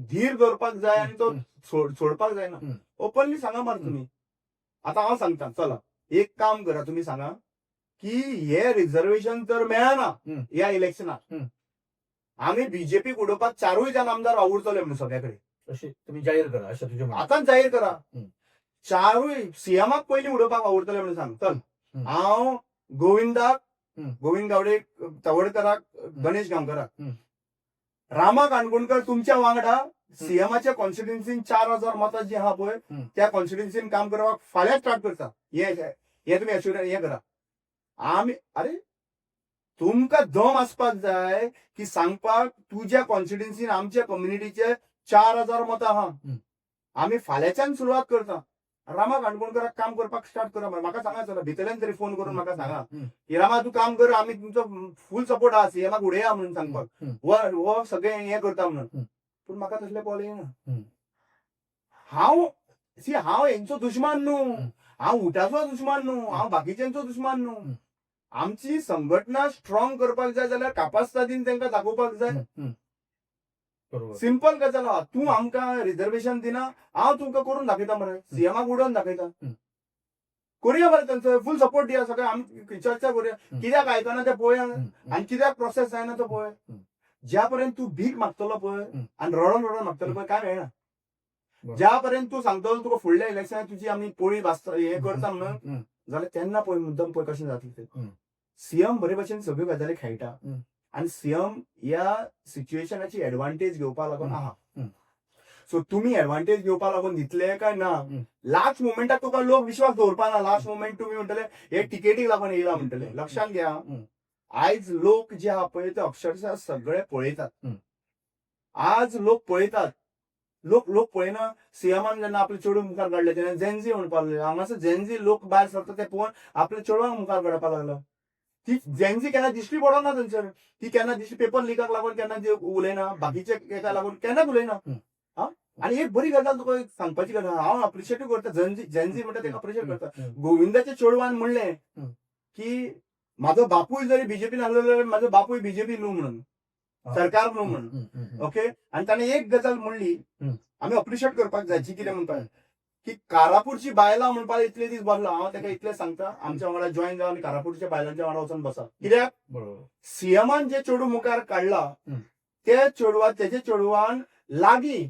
धीर धरपाक जाय आणि तो सोडपाक जायना. ओपनली सांगा मार तुम्ही. आता हांव सांगता, चला एक काम करा, तुम्ही सांगा की हे रिझर्वेशन तर मेळना ह्या इलेक्शनाक, आम्ही बीजेपीक उडोवपाक 4 जाण आमदार आवडतले म्हणून सगळ्याकडे. अशें तुम्ही जाहीर करा, अशें तुजें म्हणणें. आतांच जाहीर करा. 4 सीएमाक पयलीं उडोवपाक आवडतले म्हणून सांग. चल, हांव गोविंदाक, गोविंद गावडे तवडकराक, गणेश गांवकराक, रामा काणकोणकर तुमच्या वांगडा सीएमाच्या कॉन्स्टिट्युन्सीन 4000 मतां जी आहा पळय त्या कॉन्स्टिट्युन्सीन काम करपाक फाल्यां स्टार्ट करता. हे तुम्ही अश्युरन्स हे करा. आम्ही अरे तुमकां दम आसपाक जाय की सांगपाक तुज्या कॉन्स्टिट्युन्सीन आमच्या कम्युनिटीचे 4000 मतां आहा, आम्ही फाल्यांच्यान सुरवात करता. रामा काणकोणकराक काम करपाक स्टार्ट करा. म्हाका सांगा, चला भितरल्यान तरी फोन करून म्हाका सांगा की रामा तू काम कर, आम्ही तुमचो फुल सपोर्ट आहा, सीएमाक उडया म्हणून सांगपाक, वो सगळे हे करता म्हणून. पूण म्हाका तसले कॉल येना. हांव हेंचो दुश्मन न्हू, हांव उठाचो दुश्मन न्हू, हांव बाकीच्यांचो दुश्मन न्हू. आमची संघटना स्ट्रॉंग करपाक जाय जाल्यार कापासिटीन तांकां दाखोवपाक जाय. सिंपल गजाल आहा. तूं आमकां रिझर्वेशन दिना, हांव तुमकां करून दाखयता मरे, सीएमाक उडोवन दाखयता. करुया मरे, तांचो फुल सपोर्ट दिया. सगळे आमी चर्चा करुया, कित्याक आयकना ते पळोवया, आनी कित्याक प्रोसेस जायना तो पळय. ज्या पर्यंत तूं भीक मागतलो पळय आनी रडोन रडोन मागतलो पळय, काय मेळना. ज्या पर्यंत तूं सांगतलो तुका फुडल्या इलेक्शनाक तुजी आमी पोळी भाजता हे करता म्हणून, जाल्यार तेन्ना पळय मुद्दम पळय कशें जातलें तें. सीएम बरे भशेन सगळ्यो गजाली खेळटा, आणि सीएम ह्या सिच्युएशनाची एडवांटेज घेवपाक लागून आहा. सो तुम्ही एडवांटेज घेवपाक लागून दितले काय ना, लास्ट मोमेंटाक तुका लोक विश्वास दवरपाना. लास्ट मोमेंट तुम्ही म्हणटले हे टिकेटीक लागून येयला म्हणटले. लक्षात घ्या, आयज लोक जे आहा पळय ते अक्षरशः सगळे पळयतात. आज लोक पळयतात. लोक पळयना. सीएमान जेन्ना आपले चेडूं मुखार काडले तेन्ना जेनझी म्हणपाक लागले. हांगासर जेनझी लोक भायर सरता ते पळोवन आपल्या चेडवांक मुखार काडपाक लागला. ती जेनझी केन्ना दिश्टी पडना थंयसर. ती केन्ना दिश्टी पेपर लिकाक लागून केन्ना जे उलयना, बाकीचे एका लागून केन्नाच उलयना. आणि एक बरी गजाल तुका सांगपाची गजाल, हांव अप्रिशिएट करता. जेनझी म्हणटा ते अप्रिशिएट करता. गोविंदाच्या चेडवान म्हणलें की म्हाजो बापूय जरी बीजेपीन आहलो जाल्यार म्हाजो बापूय बीजेपी न्हू म्हणून, सरकार न्हू म्हणून. ओके, आणि ताणें एक गजाल म्हणली, आमी अप्रिशिएट करपाक जाय. जी कितें म्हणटा की कारापूरची बायलां म्हणपाक इतले दीस बसलो. हांव ताका इतलें सांगता, आमच्या वांगडा जॉईन जावन कारापूरच्या बायलांच्या वांगडा वचून बसा. कित्याक सीएमान जे चेडूं मुखार काडला तेजे चेडवान लागीं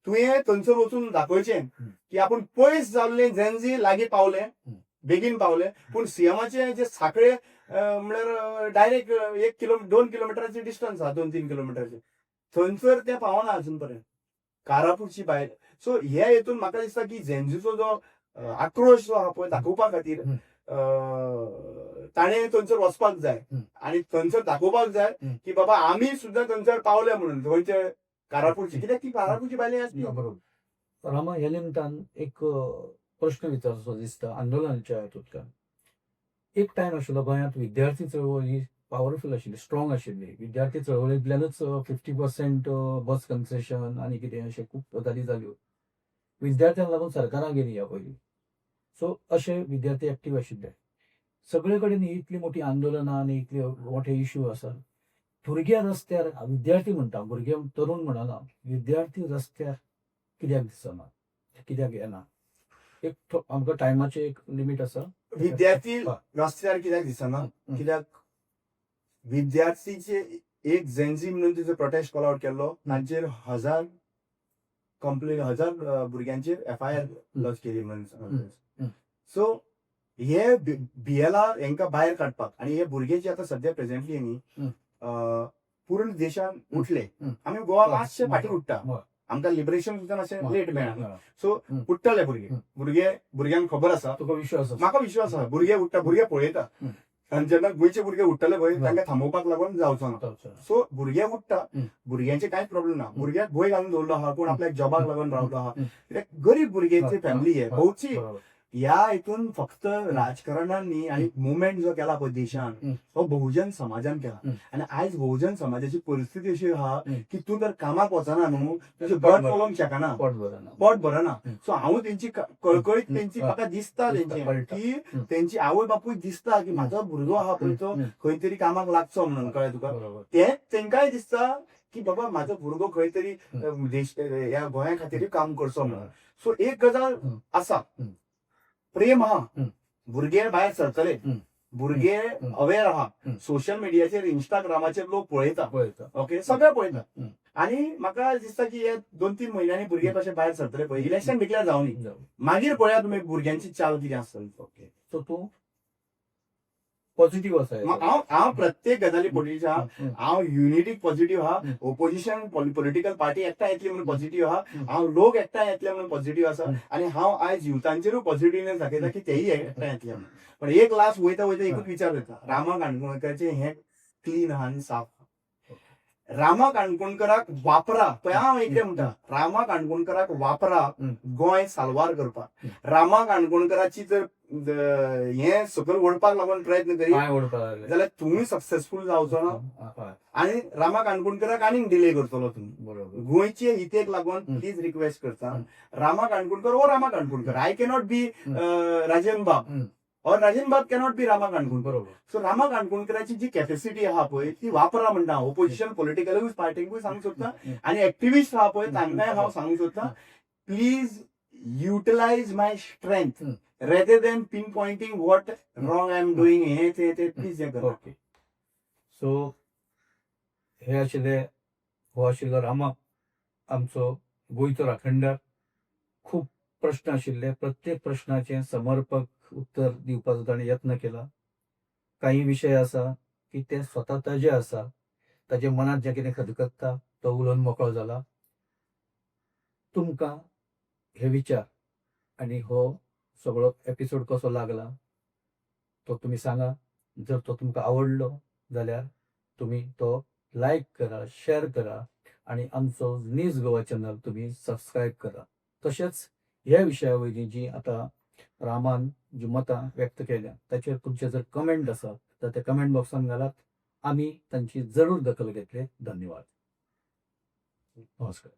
तुवें थंयसर वचून दाखोवचें की आपूण पयस जाल्ले जेनझी लागीं पावले, बेगीन पावले. पूण सीएमाचे जे साखळे म्हणल्यार डायरेक्ट 2 किलोमिटराचे डिस्टन्स आहा, 2-3 किलोमिटराचे, थंयसर ते पावना अजून पर्यंत कारापूरची बायल. सो हे हेतून म्हाका दिसता की जेनझीचो जो आक्रोश जो आहा पळय दाखोवपा खातीर ताणें थंयसर वचपाक जाय, आणि थंयसर दाखोवपाक जाय की बाबा आमी सुद्दां थंयसर पावले म्हणून. थंयचे कारापूरची कित्याक ती कारापूरची बायलां आसली. बरोबर. रामा, ह्या निमतान एक प्रश्न विचारचो दिसता आंदोलनाच्या हातूंतल्यान. एक टायम आशिल्लो गोंयांत विद्यार्थी चळवळ ही पॉवरफुल आशिल्ली, स्ट्रॉंग आशिल्ली. विद्यार्थी चळवळींतल्यानूच 50% बस कन्सेशन आनी कितें अशें खूब गजाली जाल्यो. विद्यार्थ्यांक लागून सरकारां गेलीं ह्या पयलीं. सो अशे विद्यार्थी एक्टीव आशिल्ले. सगळे कडेन ही इतली मोठी आंदोलनां आनी इतले मोठे इश्यू आसा. भुरगे रस्त्यार, विद्यार्थी म्हणटा, भुरगे तरुण म्हणना, विद्यार्थी रस्त्यार कित्याक दिसना, कित्याक येना? एक आमकां टायमाचें एक लिमीट आसा. विद्यार्थी रस्त्यार कित्याक दिसना? कित्याक विद्यार्थीचे एक जेन्झी म्हणून तिचो प्रोटेस्ट कॉल आउट केल्लो, तांचेर 1000 भुरग्यांचेर FIR लॉन्च केली म्हणून. सो हे BLR हेंकां भायर काडपाक आनी हे भुरगे जे आतां सद्या प्रेझेंटली न्ही पूर्ण देशान उठले. आमी गोवा मातशे फाटीं उरता. आमकां लिबरेशन सुद्दां मातशें लेट मेळ्ळा. सो उठ्ठले भुरग्यांक खबर आसा. तुका विश्वास आसा? म्हाका विश्वास आसा. भुरगे उठ्ठा, भुरगे पळयता. आनी जेन्ना गोंयचे भुरगे उठ्ठले पळय तांकां थांबोवपाक लागून जावचो ना. सो भुरगे उठ्ठा, भुरग्यांचे कांयच प्रॉब्लेम ना. भुरग्याक भंय घालून दवरलो आहा, कोण आपल्याक जॉबाक लागून रावलो आहा. कित्याक गरीब भुरग्यांची फॅमिली आहे भोवची. ह्या हितून फक्त राजकारणान न्ही आनी मुवमेंट जो केला पळय देशान तो बहुजन समाजान केला. आनी आयज बहुजन समाजाची परिस्थिती अशी आहा की तूं तर कामाक वचना न्हू, तुजें घर पळोवंक शकना, पोट भरना. सो हांव तेंची कळकळीत तेंची म्हाका दिसता तेंची की तेंची आवय बापूय दिसता की म्हाजो भुरगो आहा पळय तो खंय तरी कामाक लागचो म्हणून. कळ्ळें तुका? तेंच तेंकाय दिसता की बाबा म्हाजो भुरगो खंय तरी देश ह्या गोंया खातीर काम करचो म्हणून. सो एक गजाल आसा, प्रेम आहा. भुरगे भायर सरतले, भुरगे अवेअर आहा. सोशल मिडियाचेर, इंस्टाग्रामाचेर लोक पळयता. ओके, सगळे पळयता. आनी म्हाका दिसता की हे 2-3 म्हयन्यांनी भुरगे कशे भायर सरतले पळय, इलेक्शन डिक्लेअर जावनी, मागीर पळया तुमी भुरग्यांची चाल कितें आसतली. ओके, सो तूं पॉझिटिव्ह आसा? हांव प्रत्येक गजाली पॉझिटिव्ह आहा. हांव युनिटीक पॉझिटिव्ह आहा. ओपोजिशन पॉलिटिकल पार्टी एकठांय येतली म्हणून पॉझिटिव्ह आहा. हांव लोक एकठांय येतले म्हणून पॉझिटिव्ह आसा. आनी हांव आयज युथांचेरूय पॉझिटिव्हनेस दाखयता की तेयी एकठांय येतले म्हणून. पण एक लास्ट वयता वयता एकूच विचार येता, रामा काणकोणकरांचें हें क्लीन आहा आनी साफ. रामा काणकोणकराक वापरा. पळय हांव एक म्हणटा, रामा काणकोणकराक वापरा गोंय साल्वार करपाक. रामा काणकोणकराची जर हे सकयल ओडपाक लागून प्रयत्न करी जाल्यार तुमी सक्सेसफूल जावचो ना. आनी रामा काणकोणकराक आनीक डिले करतलो तुमी. गोंयचे हितेक लागून प्लीज रिक्वेस्ट करता, रामा काणकोणकर ओ Rama Kankonkar. I cannot be Rajan Bab or Rajan Bab cannot be Rama Kankonkar. So Rama काणकोणकराची जी कॅपॅसिटी आहा पळय ती वापरा म्हणटा. ओपोजिशन पॉलिटिकल पार्टींकूय सांगूंक सोदता आनी एक्टिविस्ट आहा पळय तांकांय हांव सांगूंक सोदता, please utilise my strength rather than pinpointing what wrong I am doing. हे ते प्लीज हे करा. सो हे आशिल्ले, हो आशिल्लो रामा, आमचो गोंयचो राखणदार. खूब प्रश्न आशिल्ले, प्रत्येक प्रश्नाचें समर्पक उत्तर दिवपाचो ताणें यत्न केला. काही विशय आसा की ते स्वता ताजे आसा, ताजे मनात जें कितें खतखत्ता तो उलोवन मोकळो जाला. तुमकां हे विचार आनी हो सगळो एपिसोड कसो लागला तो तुमी सांगा. जर तो तुमकां आवडलो जाल्यार तुमी तो लायक करा, शेअर करा आनी आमचो न्यूज गोवा चॅनल तुमी सबस्क्रायब करा. तशेंच ह्या विशया वयली जी आतां रामान जी मतां व्यक्त केल्या ताचेर तुमचे जर कमेंट आसा तर ते कमेंट बॉक्सान घालात. आमी तांची जरूर दखल घेतले. धन्यवाद. नमस्कार.